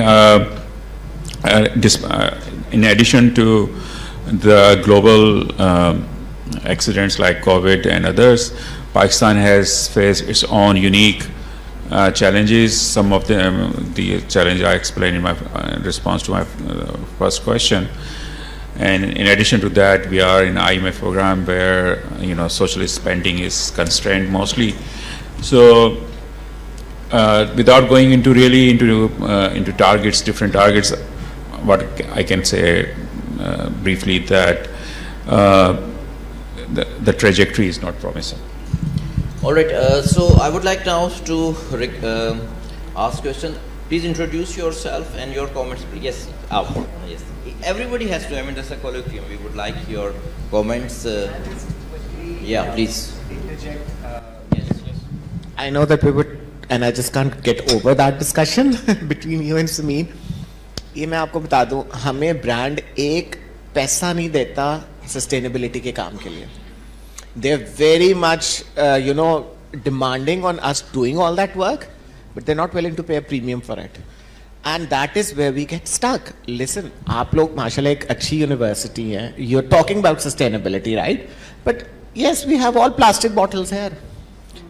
In addition to the global accidents like COVID and others, Pakistan has faced its own unique challenges. Some of them, the challenge I explained in my response to my first question. And in addition to that, we are in IMF program where socialist spending is constrained mostly. So without going into targets, different targets, what I can say briefly that the trajectory is not promising. All right, so I would like now to ask question. Please introduce yourself and your comments. Yes, yes. Everybody has to. I mean, that's a colloquium. We would like your comments. Yeah, please. Yes. I know that we would, and I just can't get over that discussion between you and Sameer. ये मैं आपको बता दूं, हमें brand एक पैसा नहीं देता सस्टेनेबिलिटी के काम के लिए. They're very much, demanding on us doing all that work, but they're not willing to pay a premium for it. And that is where we get stuck. Listen, आप लोग माशाल्लाह एक अच्छी university है. You're talking about sustainability, right? But yes, we have all plastic bottles here.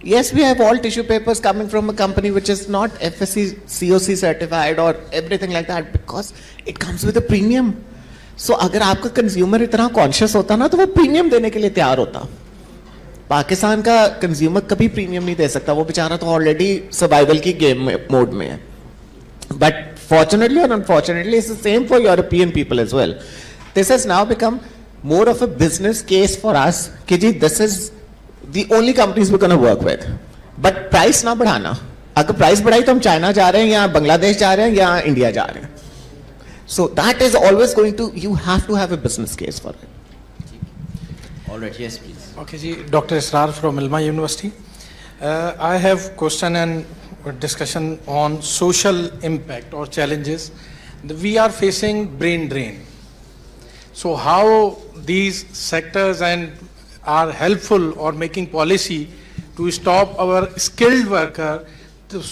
Yes, we have all tissue papers coming from a company which is not FSC, COC certified or everything like that, because it comes with a premium. So अगर आपका consumer इतना conscious होता ना, तो वो premium देने के लिए तैयार होता. पाकिस्तान का कंज्यूमर कभी प्रीमियम नहीं दे सकता, वो बेचारा तो ऑलरेडी सर्वाइवल की गेम मोड में है. बट फॉर्चुनेटली और unfortunately it's the same for European people as well. This has now become more of a business case for us कि जी this is the only companies we can work with. But price ना बढ़ाना. अगर price बढ़ाई तो हम China जा रहे हैं या बांग्लादेश जा रहे हैं या इंडिया जा रहे हैं. So that is always going to, you have to have a business case for it. All right, yes, please. Okay, ji, Dr. Israr from Ilma University. I have question and discussion on social impact or challenges. We are facing brain drain. So how these sectors are helpful or making policy to stop our skilled worker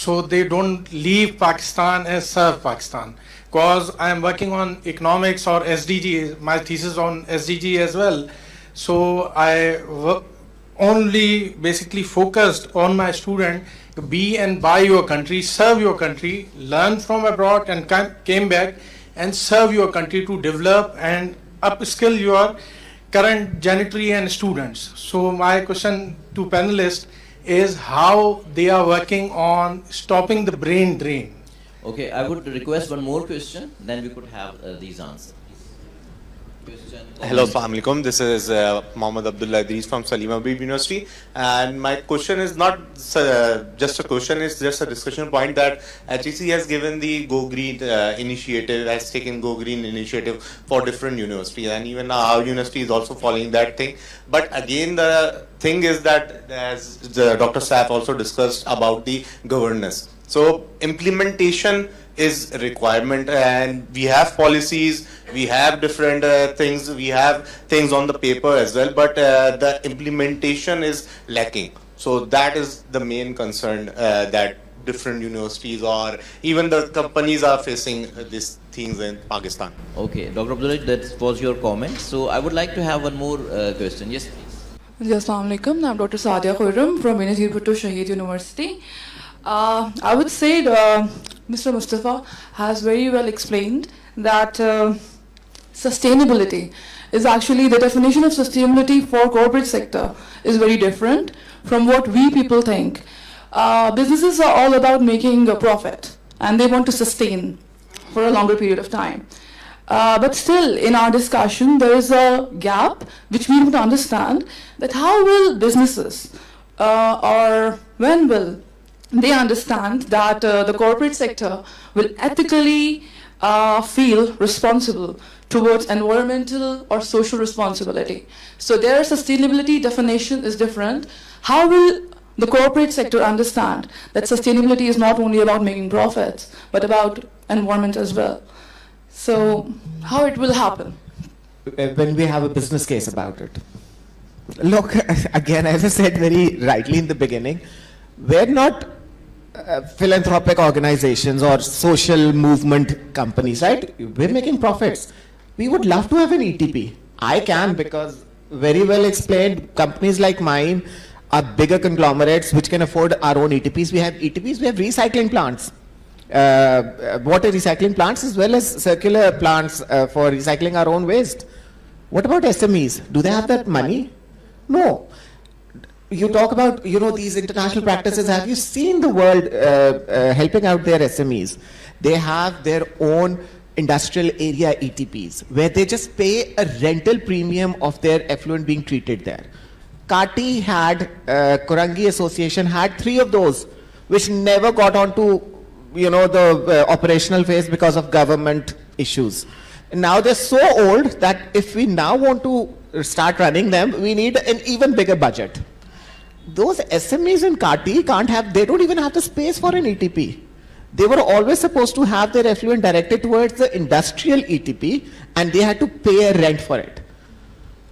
so they don't leave Pakistan and serve Pakistan. cause I am working on economics or SDG, my thesis on SDG as well. So I only basically focused on my student to be and buy your country, serve your country, learn from abroad and came back and serve your country to develop and upskill your current janitary and students. So my question to panelists is how they are working on stopping the brain drain. Okay, I would request one more question, then we could have these answers. Question. Hello, Assalamu alaikum. This is Mohammad Abdullah Idris from Salim Habib University. And my question is not just a question, it's just a discussion point that HEC has given the Go Green initiative, has taken Go Green initiative for different universities. And even our university is also following that thing. But again, the thing is that, as Dr. Saif also discussed about the governance. So implementation is a requirement, and we have policies, we have different things, we have things on the paper as well, but the implementation is lacking. So that is the main concern that different universities or even the companies are facing these things in Pakistan. Okay, Dr. Abdullah, that was your comment. So I would like to have one more question. Yes, please. Assalamu alaikum. I'm Dr. Sadia Khurram from Benazir Bhutto Shaheed University. I would say Mr. Mustafa has very well explained that sustainability is actually, the definition of sustainability for corporate sector is very different from what we people think. Businesses are all about making a profit and they want to sustain for a longer period of time. But still, in our discussion, there is a gap which we don't understand, that how will businesses or when will they understand that the corporate sector will ethically feel responsible towards environmental or social responsibility. So their sustainability definition is different. How will the corporate sector understand that sustainability is not only about making profits, but about environment as well? So how it will happen? When we have a business case about it. Look, again, as I said very rightly in the beginning, we're not philanthropic organizations or social movement companies, right? We're making profits. We would love to have an ETP. I can, because very well explained, companies like mine are bigger conglomerates which can afford our own ETPs. We have ETPs, we have recycling plants, water recycling plants as well as circular plants for recycling our own waste. What about SMEs? Do they have that money? No. You talk about, these international practices. Have you seen the world helping out their SMEs? They have their own industrial area ETPs where they just pay a rental premium of their effluent being treated there. Kati had, Kurangi Association had 3 of those, which never got onto, the operational phase because of government issues. And now they're so old that if we now want to start running them, we need an even bigger budget. Those SMEs in Kati they don't even have the space for an ETP. They were always supposed to have their effluent directed towards the industrial ETP, and they had to pay a rent for it.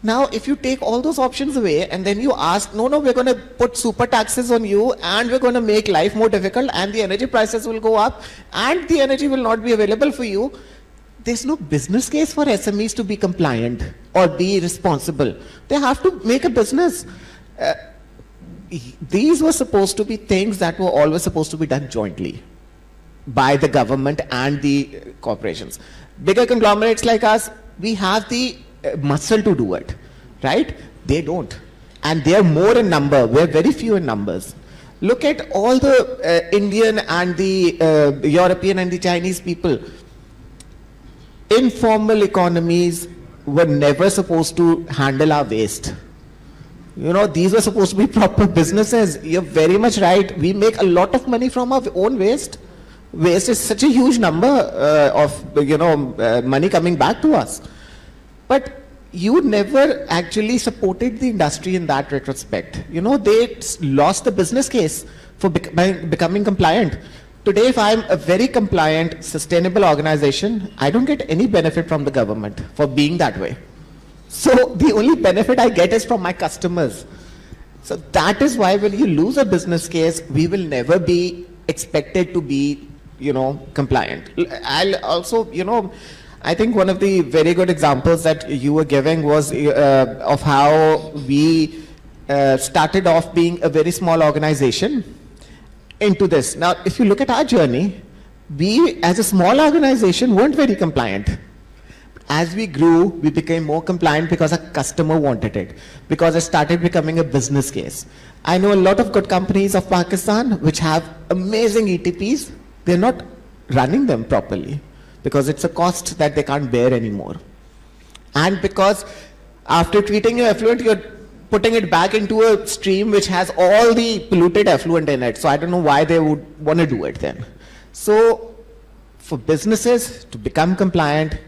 Now, if you take all those options away and then you ask, no, we're going to put super taxes on you and we're going to make life more difficult and the energy prices will go up and the energy will not be available for you, there's no business case for SMEs to be compliant or be responsible. They have to make a business. These were supposed to be things that were always supposed to be done jointly by the government and the corporations. Bigger conglomerates like us, we have the muscle to do it, right? They don't. And they're more in number. We're very few in numbers. Look at all the Indian and the European and the Chinese people. Informal economies were never supposed to handle our waste. These were supposed to be proper businesses. You're very much right. We make a lot of money from our own waste. Waste is such a huge number of, money coming back to us. But you never actually supported the industry in that retrospect. They lost the business case for becoming compliant. Today, if I'm a very compliant, sustainable organization, I don't get any benefit from the government for being that way. So the only benefit I get is from my customers. So that is why when you lose a business case, we will never be expected to be, compliant. I'll also, I think one of the very good examples that you were giving was of how we started off being a very small organization into this. Now, if you look at our journey, we as a small organization weren't very compliant. As we grew, we became more compliant because our customer wanted it, because it started becoming a business case. I know a lot of good companies of Pakistan which have amazing ETPs. They're not running them properly because it's a cost that they can't bear anymore. And because after treating your effluent, you're putting it back into a stream which has all the polluted effluent in it. So I don't know why they would want to do it then. So for businesses to become compliant,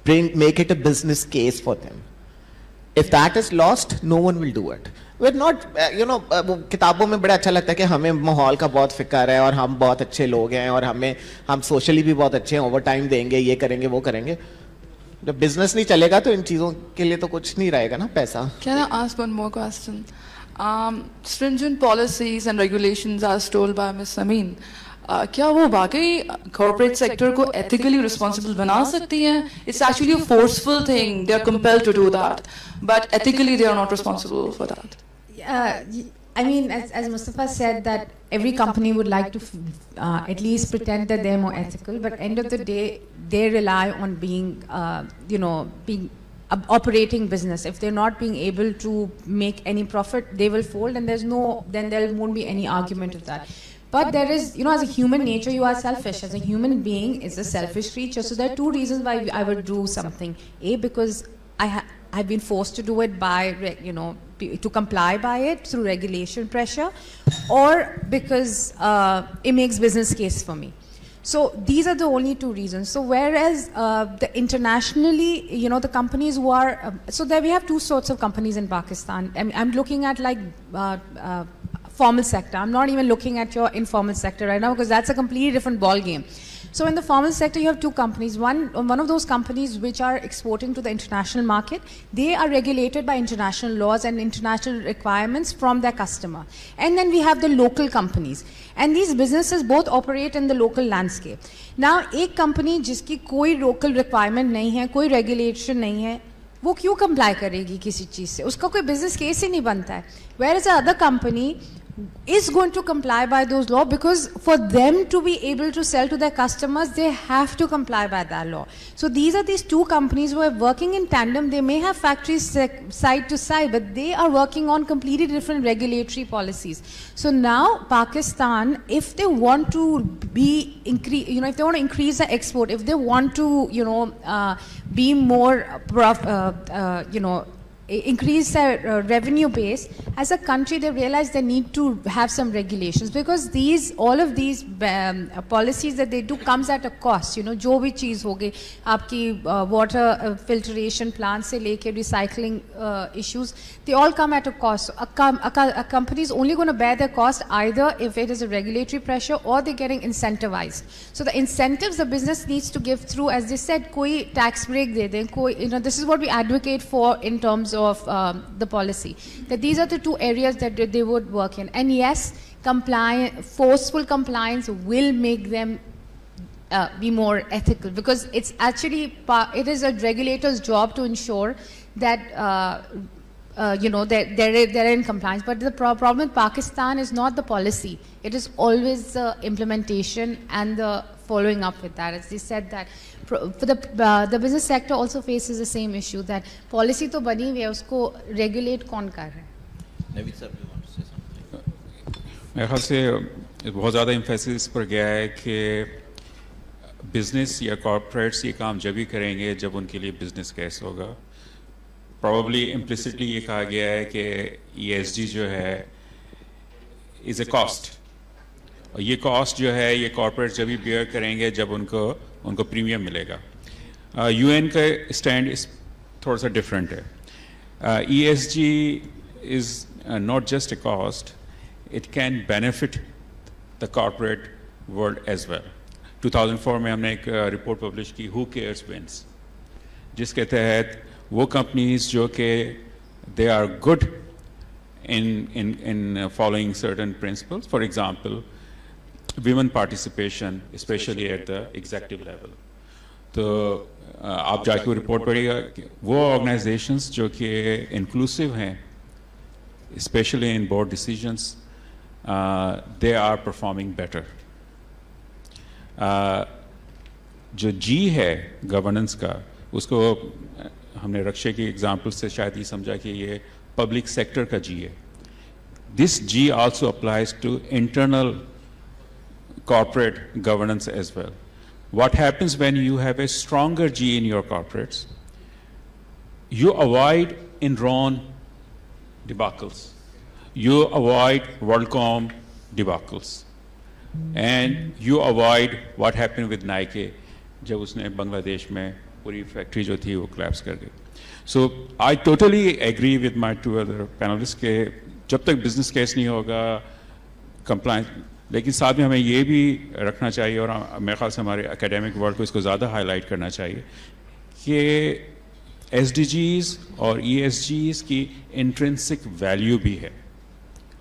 make it a business case for them. If that is lost, no one will do it. We're not, किताबों में बड़ा अच्छा लगता है कि हमें माहौल का बहुत फिक्र है और हम बहुत अच्छे लोग हैं और हम सोशली भी बहुत अच्छे हैं, ओवर टाइम देंगे, ये करेंगे, वो करेंगे. जब बिजनेस नहीं चलेगा तो इन चीज़ों के लिए तो कुछ नहीं रहेगा ना पैसा. Can I ask one more question? Stringent policies and regulations as told by Ms. Samin, क्या वो वाकई corporate sector को ethically responsible बना सकती हैं? It's actually a forceful thing. They are compelled to do that, but ethically they are not responsible for that. I mean, as Mustafa said, that every company would like to at least pretend that they're more ethical, but end of the day, they rely on being, being operating business. If they're not being able to make any profit, they will fold, and then there won't be any argument of that. But there is, as a human nature, you are selfish. As a human being, is a selfish creature. So there are two reasons why I would do something. A, because I've been forced to do it by, to comply by it through regulation pressure, or because it makes business case for me. So these are the only two reasons. So whereas the internationally, the companies who are, so there we have two sorts of companies in Pakistan. I'm looking at like formal sector. I'm not even looking at your informal sector right now because that's a completely different ball game. So in the formal sector, you have two companies. One of those companies which are exporting to the international market, they are regulated by international laws and international requirements from their customer. And then we have the local companies. And these businesses both operate in the local landscape. Now, एक company जिसकी कोई local requirement नहीं है, कोई regulation नहीं है, वो क्यों comply करेगी किसी चीज़ से? उसका कोई business case ही नहीं बनता है. Whereas the other company is going to comply by those laws, because for them to be able to sell to their customers, they have to comply by that law. So these are these two companies who are working in tandem. They may have factories side to side, but they are working on completely different regulatory policies. So now Pakistan, if they want to be if they want to increase the export, if they want to be more increase their revenue base, as a country they realize they need to have some regulations, because all of these policies that they do comes at a cost. जो भी चीज़ होगी आपकी water filtration plant से लेके recycling issues, they all come at a cost. So a company is only going to bear the cost either if it is a regulatory pressure or they're getting incentivized. So the incentives the business needs to give through, as they said, कोई tax break दे दें, this is what we advocate for in terms of the policy, that these are the two areas that they would work in. And yes, forceful compliance will make them be more ethical, because it's actually it is a regulator's job to ensure that that they're in compliance. But the problem with Pakistan is not the policy; it is always the implementation and the following up with that. As they said that. For the business sector also faces the same issue, that policy तो बनी हुई है, उसको regulate कौन कर रहा है? Naveed sir, you want to say something? मेरे ख्याल से बहुत ज़्यादा emphasis पर गया है कि business या corporates ये काम जब ही करेंगे जब उनके लिए business case होगा. Probably implicitly ये कहा गया है कि ESG जो है is a cost. और ये cost जो है ये corporates जब ही bear करेंगे जब उनको प्रीमियम मिलेगा. UN का स्टैंड इस थोड़ा सा डिफरेंट है. ESG is not just a cost, it can benefit the corporate world as well. 2004 में हमने एक रिपोर्ट पब्लिश की, हु केयर्स विंस, जिसके तहत वो कंपनीज जो कि they are good in following certain principles, for example, women participation, especially at the executive level. تو آپ جا کے رپورٹ پڑھیے گا کہ وہ آرگنائزیشنس جو کہ انکلوسیو ہیں especially in board decisions they are performing better. جو جی ہے گورننس کا اس کو ہم نے رکشے کی ایگزامپل سے شاید یہ سمجھا کہ یہ پبلک سیکٹر کا جی ہے. This G also applies to internal corporate governance as well. What happens when you have a stronger G in your corporates? You avoid Enron debacles. You avoid WorldCom debacles. And you avoid what happened with Nike جب اس نے بنگلہ دیش میں پوری factory جو تھی وہ collapse کر گئی. So I totally agree with my two other panelists کہ جب تک بزنس کیس نہیں ہوگا compliance, لیکن ساتھ میں ہمیں یہ بھی رکھنا چاہیے اور میرے خیال سے ہمارے اکیڈیمک ورلڈ کو اس کو زیادہ ہائی لائٹ کرنا چاہیے کہ ایس ڈی جیز اور ای ایس جیز کی انٹرنسک ویلیو بھی ہے,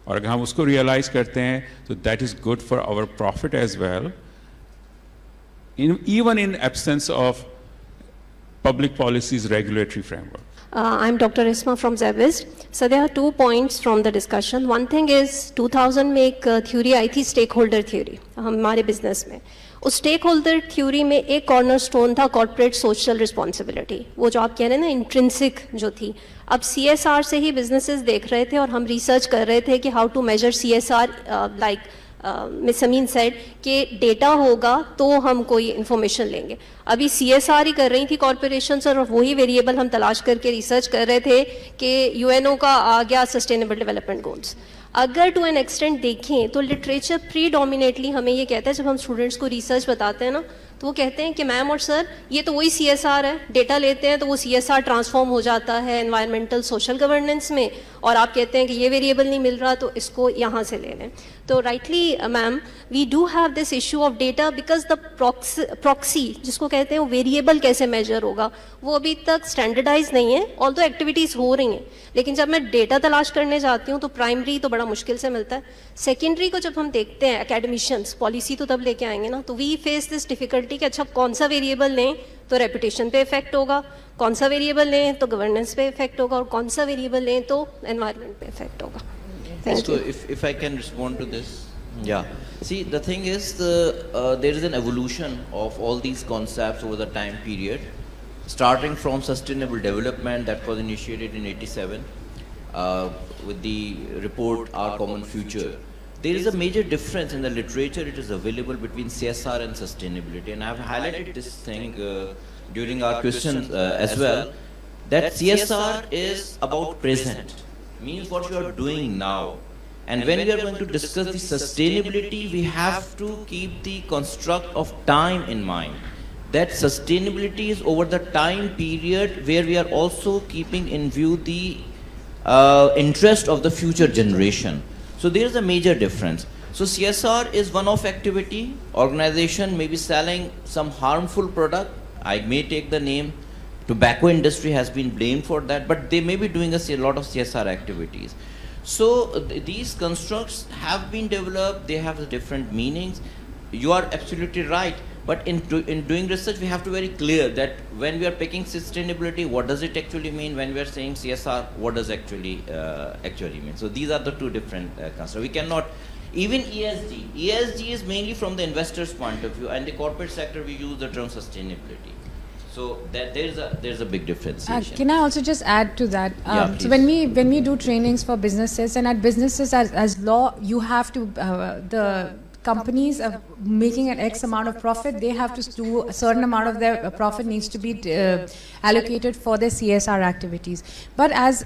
اور اگر ہم اس کو ریئلائز کرتے ہیں تو that is good for our profit as well, even in absence of public policies regulatory framework. I'm Dr. Isma from Zevist. So there are 2 points from the discussion. One thing is 2000 में एक theory आई थी stakeholder theory हमारे business में. उस stakeholder theory में एक cornerstone था corporate social responsibility. वो जो आप कह रहे हैं ना intrinsic जो थी. अब CSR से ही businesses देख रहे थे और हम research कर रहे थे कि how to measure CSR like Miss Amin said कि डेटा होगा तो हम कोई इन्फॉर्मेशन लेंगे. अभी CSR ही कर रही थी कॉरपोरेशन और वही वेरिएबल हम तलाश करके रिसर्च कर रहे थे कि UNO का आ गया सस्टेनेबल डेवलपमेंट गोल्स. अगर टू एन एक्सटेंट देखें तो लिटरेचर प्रीडोमिनेटली हमें ये कहता है, जब हम स्टूडेंट्स को रिसर्च बताते हैं ना तो वो कहते हैं कि मैम और सर ये तो वही CSR है, डेटा लेते हैं तो वो CSR ट्रांसफॉर्म हो जाता है एनवायरमेंटल सोशल गवर्नेंस में, और आप कहते हैं कि ये वेरिएबल नहीं मिल रहा तो इसको यहाँ से ले लें. तो rightly ma'am we do have this issue of data because the proxy जिसको कहते हैं वो वेरिएबल कैसे मेजर होगा वो अभी तक स्टैंडर्डाइज नहीं है. ऑल्दो एक्टिविटीज़ हो रही हैं लेकिन जब मैं डेटा तलाश करने जाती हूँ तो प्राइमरी तो बड़ा मुश्किल से मिलता है. सेकेंडरी को जब हम देखते हैं एकेडमिशियंस पॉलिसी तो तब लेके आएंगे ना, तो वी फेस दिस डिफिकल्टी कि अच्छा कौन सा वेरिएबल लें तो रेपुटेशन पे इफेक्ट होगा, कौन सा वेरिएबल लें तो गवर्नेंस पे इफेक्ट होगा, और कौन सा वेरिएबल लें तो एनवायरनमेंट पे इफेक्ट होगा. So if I can respond to this, yeah. See, the thing is, there is an evolution of all these concepts over the time period, starting from sustainable development that was initiated in '87 with the report Our Common Future. There is a major difference in the literature it is available between CSR and sustainability, and I have highlighted this thing during our questions as well, that CSR is about present, means what you are doing now. And when we are going to discuss the sustainability, we have to keep the construct of time in mind. That sustainability is over the time period where we are also keeping in view the interest of the future generation. So there is a major difference. So CSR is one of activity. Organization may be selling some harmful product. I may take the name. Tobacco industry has been blamed for that, but they may be doing a lot of CSR activities. So these constructs have been developed, they have different meanings. You are absolutely right, but in doing research we have to be very clear that when we are picking sustainability, what does it actually mean? When we are saying CSR, what does actually mean? So these are the two different constructs. We cannot, even ESG is mainly from the investor's point of view, and the corporate sector we use the term sustainability. So that there's a big differentiation. Can I also just add to that? So when we do trainings for businesses, and at businesses as law, you have to the companies are making an X amount of profit, they have to do a certain amount of their profit needs to be allocated for their CSR activities. But as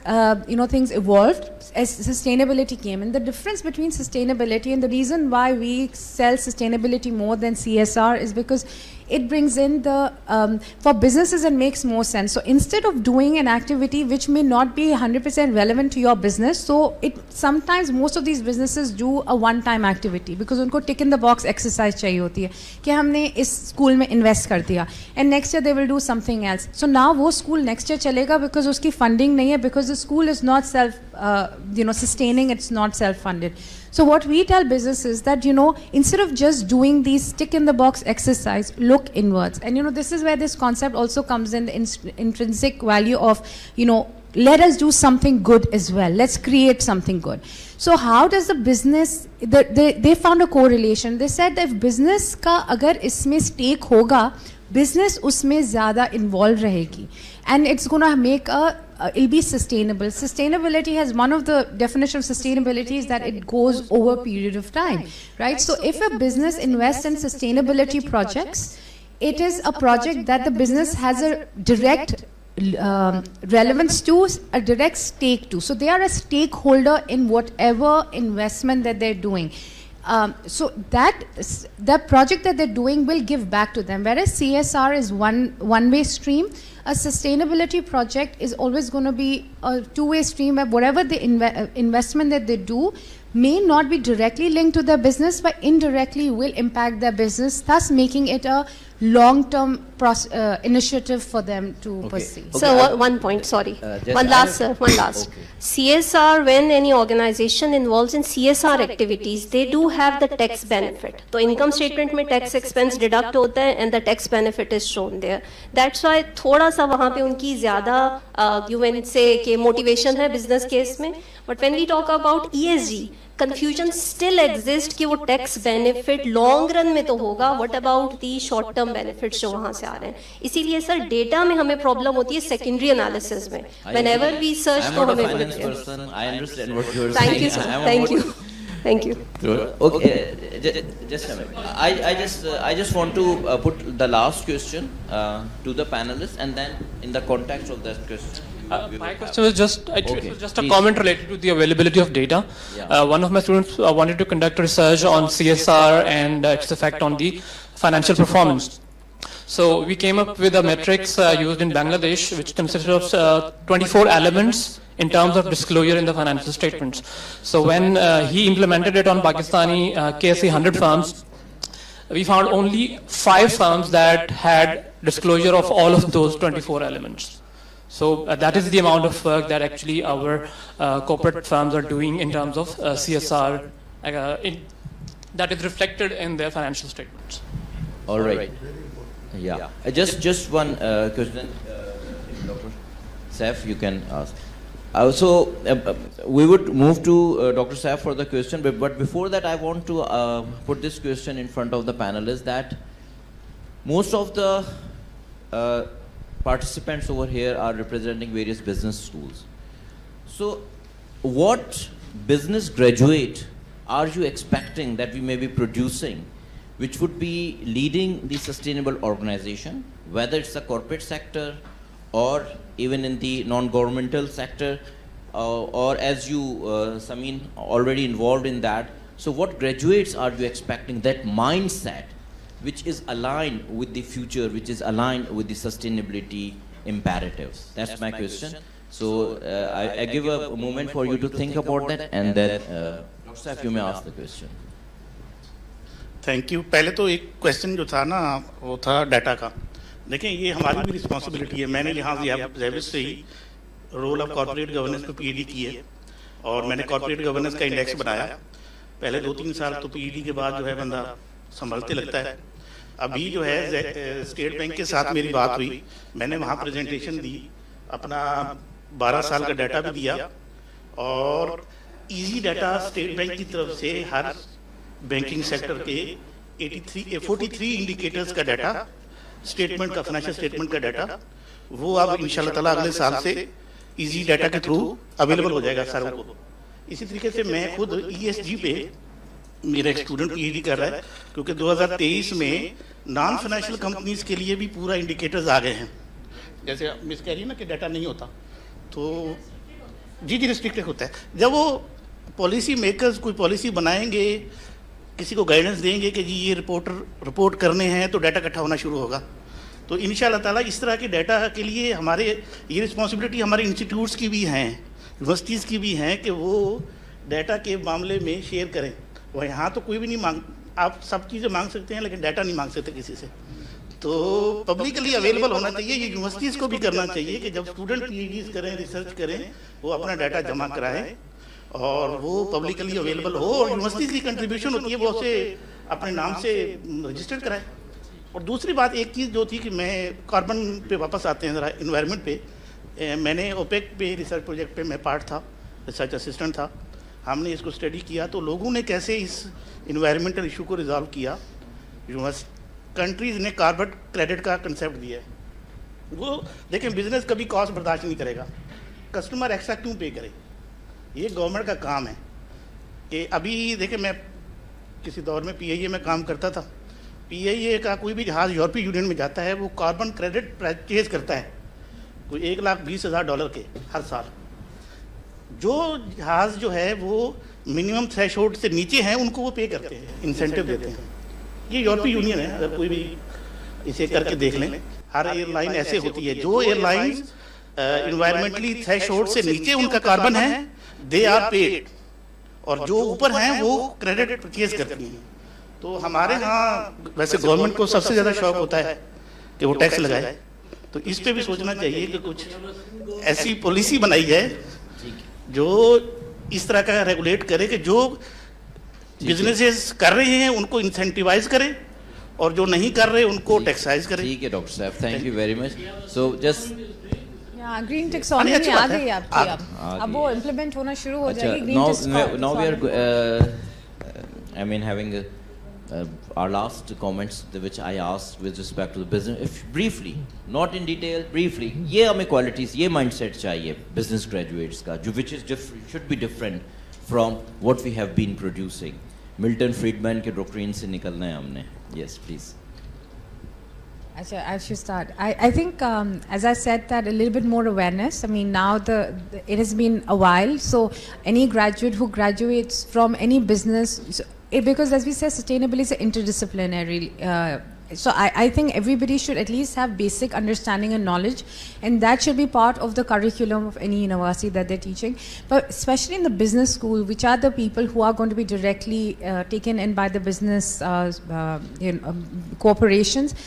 things evolved, as sustainability came, and the difference between sustainability and the reason why we sell sustainability more than CSR is because it brings in the for businesses it makes more sense. So instead of doing an activity which may not be 100% relevant to your business, so it sometimes most of these businesses do a one-time activity because उनको tick in the box exercise चाहिए होती है कि हमने इस school में invest कर दिया, and next year they will do something else. So now वो school next year चलेगा because उसकी funding नहीं है, because the school is not self sustaining, it's not self-funded. So what we tell businesses that, you know, instead of just doing these tick in the box exercise, look inwards. And, you know, this is where this concept also comes in, the intrinsic value of, you know, let us do something good as well. Let's create something good. So how does the business, they found a correlation. They said that if business ka agar isme stake hoga, business usme zyada involved rahegi. And it's going to make it'll be sustainable. Sustainability has, one of the definitions of sustainability is that it goes over a period of time, right? So if a business invests in sustainability projects, it is a project that the business has a direct relevance to, a direct stake to. So they are a stakeholder in whatever investment that they're doing. So that project that they're doing will give back to them. Whereas CSR is one-way stream, a sustainability project is always going to be a two-way stream where whatever the investment that they do may not be directly linked to their business, but indirectly will impact their business, thus making it a long-term initiative for them to pursue. So one point, sorry. One last, sir, one last. Okay. CSR, when any organization involves in CSR activities, they do have the tax benefit. So income statement mein tax expense deduct hota hai and the tax benefit is shown there. That's why thoda sa wahan pe unki zyada you can say ke motivation hai business case mein. But when we talk about ESG, confusion still exists कि वो tax benefit long run में तो होगा, what about the short term benefits जो वहाँ से आ रहे हैं. इसीलिए सर data में हमें problem होती है secondary analysis में. Whenever we search तो हमें finance person, I understand what you are Thank saying. you, sir. Thank you. Thank you. Okay, just a minute. I just want to put the last question to the panelists, and then in the context of that question. My question was just, it Okay, was just a please. comment related to the availability of data. Yeah. One of my students wanted to conduct research on CSR and its effect on the financial performance. So we came up with a matrix used in Bangladesh, which consisted of 24 elements in terms of disclosure in the financial statements. So when he implemented it on Pakistani KSE 100 firms, we found only 5 firms that had disclosure of all of those 24 elements. So that is the amount of work that actually our corporate firms are doing in terms of CSR that is reflected in their financial statements. All right. Yeah. Just one question, Dr. Saif, you can ask. So we would move to Dr. Saif for the question, but before that, I want to put this question in front of the panelists that most of the participants over here are representing various business schools. So what business graduate are you expecting that we may be producing which would be leading the sustainable organization, whether it's the corporate sector or even in the non-governmental sector, or as you, Samin, already involved in that. So what graduates are you expecting, that mindset which is aligned with the future, which is aligned with the sustainability imperatives? That's my question. So I give a moment for you to think about that, and then Dr. Saif, you may ask the question. Thank you. पहले तो एक question जो था ना वो था data का. देखें ये हमारी भी रिस्पॉन्सिबिलिटी है. मैंने यहाँ ज़ैविस से ही रोल ऑफ कॉर्पोरेट गवर्नेंस पे पीएचडी की है और मैंने कॉर्पोरेट गवर्नेंस का इंडेक्स बनाया. पहले 2-3 साल तो पीएचडी के बाद जो है बंदा संभलते लगता है. अभी जो है स्टेट बैंक के साथ मेरी बात हुई, मैंने वहाँ प्रेजेंटेशन दी, अपना 12 साल का डाटा भी दिया और इजी डाटा स्टेट बैंक की तरफ से हर बैंकिंग सेक्टर के 43 इंडिकेटर्स का डाटा, स्टेटमेंट का, फाइनेंशियल स्टेटमेंट का डाटा, वो अब इंशाल्लाह ताला अगले साल से इजी डाटा के थ्रू अवेलेबल हो जाएगा सारों को. इसी तरीके से मैं खुद ESG पे, मेरा एक स्टूडेंट पीएचडी कर रहा है, क्योंकि 2023 में नॉन फाइनेंशियल कंपनीज के लिए भी पूरा इंडिकेटर्स आ गए हैं. जैसे मिस कह रही है ना कि डाटा नहीं होता, तो जी रिस्ट्रिक्टेड होता है. जब वो पॉलिसी मेकर्स कोई पॉलिसी बनाएंगे, किसी को गाइडेंस देंगे कि जी ये रिपोर्ट करने हैं, तो डाटा इकट्ठा होना शुरू होगा. तो इंशाल्लाह ताला इस तरह के डाटा के लिए हमारे ये रिस्पॉन्सिबिलिटी हमारे इंस्टीट्यूट्स की भी हैं, यूनिवर्सिटीज़ की भी हैं कि वो डाटा के मामले में शेयर करें. वह यहाँ तो कोई भी नहीं मांग, आप सब चीज़ें मांग सकते हैं लेकिन डाटा नहीं मांग सकते किसी से. तो पब्लिकली अवेलेबल होना चाहिए. ये यूनिवर्सिटीज़ को भी करना चाहिए कि जब स्टूडेंट पीएचडीज करें, रिसर्च करें, वो अपना डाटा जमा कराएं اور وہ پبلکلی اویلیبل ہو اور یونیورسٹیز کی کنٹریبیوشن ہوتی ہے وہ اسے اپنے نام سے رجسٹر کرائے. اور دوسری بات ایک چیز جو تھی کہ میں کاربن پہ واپس آتے ہیں ذرا انوائرمنٹ پہ. میں نے اوپیک پہ ریسرچ پروجیکٹ پہ میں پارٹ تھا, ریسرچ اسسٹنٹ تھا. ہم نے اس کو اسٹڈی کیا تو لوگوں نے کیسے اس انوائرمنٹل ایشو کو ریزالو کیا. کنٹریز نے کاربن کریڈٹ کا کنسیپٹ دیا ہے. وہ دیکھیں بزنس کبھی کاسٹ برداشت نہیں کرے گا, کسٹمر ایکسٹرا کیوں پے کرے. یہ گورنمنٹ کا کام ہے کہ ابھی دیکھیں میں کسی دور میں پی آئی اے میں کام کرتا تھا. پی آئی اے کا کوئی بھی جہاز یورپی یونین میں جاتا ہے وہ کاربن کریڈٹ پرچیز کرتا ہے کوئی $1,20,000 کے ہر سال. جو جہاز جو ہے وہ منیمم تھریش ہولڈ سے نیچے ہیں ان کو وہ پے کرتے ہیں, انسینٹیو دیتے ہیں. یہ یورپی یونین ہے, اگر کوئی بھی اسے کر کے دیکھ لیں. ہر ایئر لائن ایسے ہوتی ہے. جو ایئر لائنز انوائرمنٹلی تھریش ہولڈ سے نیچے ان کا کاربن ہے دے آر پیڈ, اور جو اوپر ہیں وہ کریڈٹ پرچیز کرتی ہیں. تو ہمارے ہاں ویسے گورنمنٹ کو سب سے زیادہ شوق ہوتا ہے کہ وہ ٹیکس لگائے, تو اس پہ بھی سوچنا چاہیے کہ کچھ ایسی پالیسی بنائی جائے جو اس طرح کا ریگولیٹ کرے کہ جو بزنسز کر رہے ہیں ان کو انسینٹیوائز کرے اور جو نہیں کر رہے ان کو ٹیکسائز کرے. ٹھیک ہے ڈاکٹر صاحب, thank you very much. So just green taxonomy آ گئی آپ کی, اب وہ امپلیمنٹ ہونا شروع ہو جائے گی. Now we are I mean having our last comments which I asked with respect to the business, if briefly, not in detail, briefly, یہ ہمیں qualities, یہ mindset چاہیے business graduates کا جو which is should be different from what we have been producing. Milton Friedman کے doctrine سے نکلنا ہے ہم نے. Yes, please. I should start. I think, as I said, that a little bit more awareness. I mean, now it has been a while, so any graduate who graduates from any business, because as we say, sustainability is interdisciplinary. So I think everybody should at least have basic understanding and knowledge, and that should be part of the curriculum of any university that they're teaching. But especially in the business school, which are the people who are going to be directly taken in by the business corporations,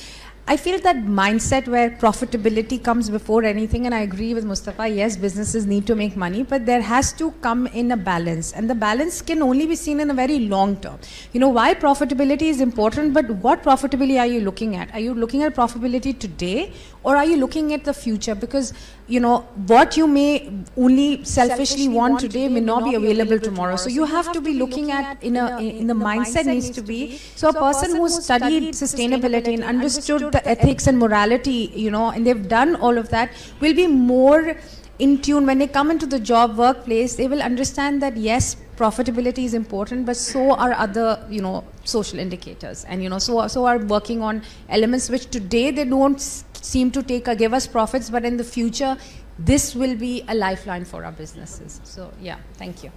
I feel that mindset where profitability comes before anything, and I agree with Mustafa, yes, businesses need to make money, but there has to come in a balance, and the balance can only be seen in a very long term. You know, why profitability is important, but what profitability are you looking at? Are you looking at profitability today, or are you looking at the future? Because, you know, what you may only selfishly want today may not be available tomorrow. So you have to be looking at in the mindset needs to be, so a person who studied sustainability and understood the ethics and morality, you know, and they've done all of that, will be more in tune when they come into the job workplace. They will understand that yes, profitability is important, but so are other, you know, social indicators, and you know, so are working on elements which today they don't seem to give us profits, but in the future this will be a lifeline for our businesses. So yeah, thank you.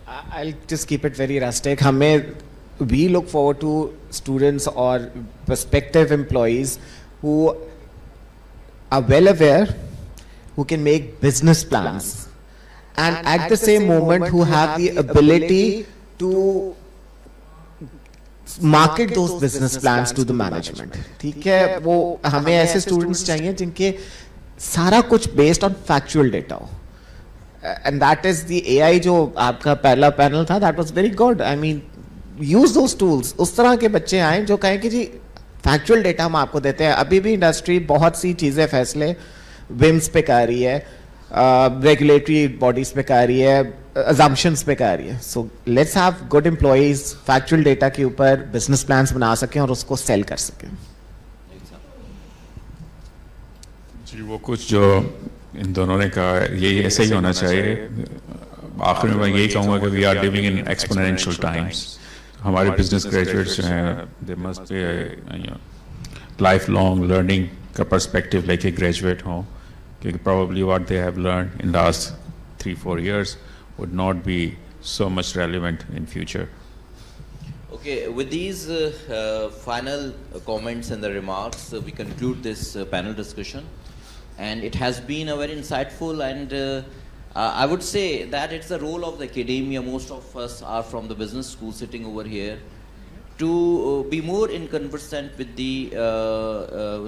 I'll just keep it very rustic. We look forward to students or prospective employees who are well aware, who can make business plans, and at the same moment who have the ability to market those business plans to the management. ٹھیک ہے, وہ ہمیں ایسے students چاہیے جن کے سارا کچھ بیسڈ آن فیکچوئل ڈیٹا ہو, and that is the AI. جو آپ کا پہلا پینل تھا, that was very good. I mean use those tools. اس طرح کے بچے آئیں جو کہیں کہ جی فیکچوئل ڈیٹا ہم آپ کو دیتے ہیں. ابھی بھی انڈسٹری بہت سی چیزیں فیصلے ومس پہ کر رہی ہے, ریگولیٹری باڈیز پہ کر رہی ہے, assumptions پہ کر رہی ہے. So let's have good employees factual data کے اوپر بزنس پلانس بنا سکیں اور اس کو سیل کر سکیں. جی وہ کچھ جو ان دونوں نے کہا یہ ایسے ہی ہونا چاہیے. آخر میں میں یہی کہوں گا کہ we are living in exponential times. ہمارے بزنس گریجویٹس جو ہیں they must be life long learning کا پرسپیکٹیو لے کے گریجویٹ ہوں, کیونکہ probably what they have learned in last 3-4 years would not be so much relevant in future. Okay, with these final comments and the remarks, we conclude this panel discussion, and it has been a very insightful, and I would say that it's the role of the academia. Most of us are from the business school sitting over here, to be more in conversant with the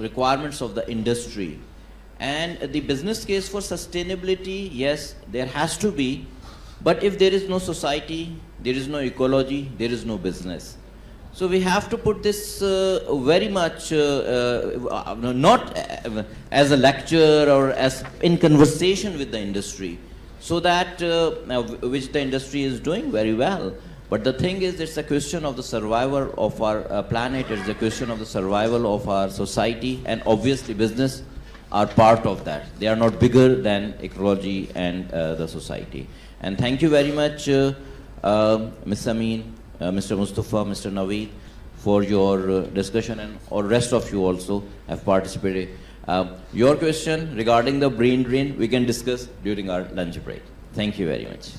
requirements of the industry. And the business case for sustainability, yes, there has to be, But if there is no society, there is no ecology, there is no business. So we have to put this very much not as a lecture or as in conversation with the industry, so that which the industry is doing very well. But the thing is, it's a question of the survival of our planet, it's a question of the survival of our society, and obviously business are part of that. They are not bigger than ecology and the society. And thank you very much, Ms. Amin, Mr. Mustafa, Mr. Naveed, for your discussion, and all rest of you also have participated. Your question regarding the brain drain, we can discuss during our lunch break. Thank you very much.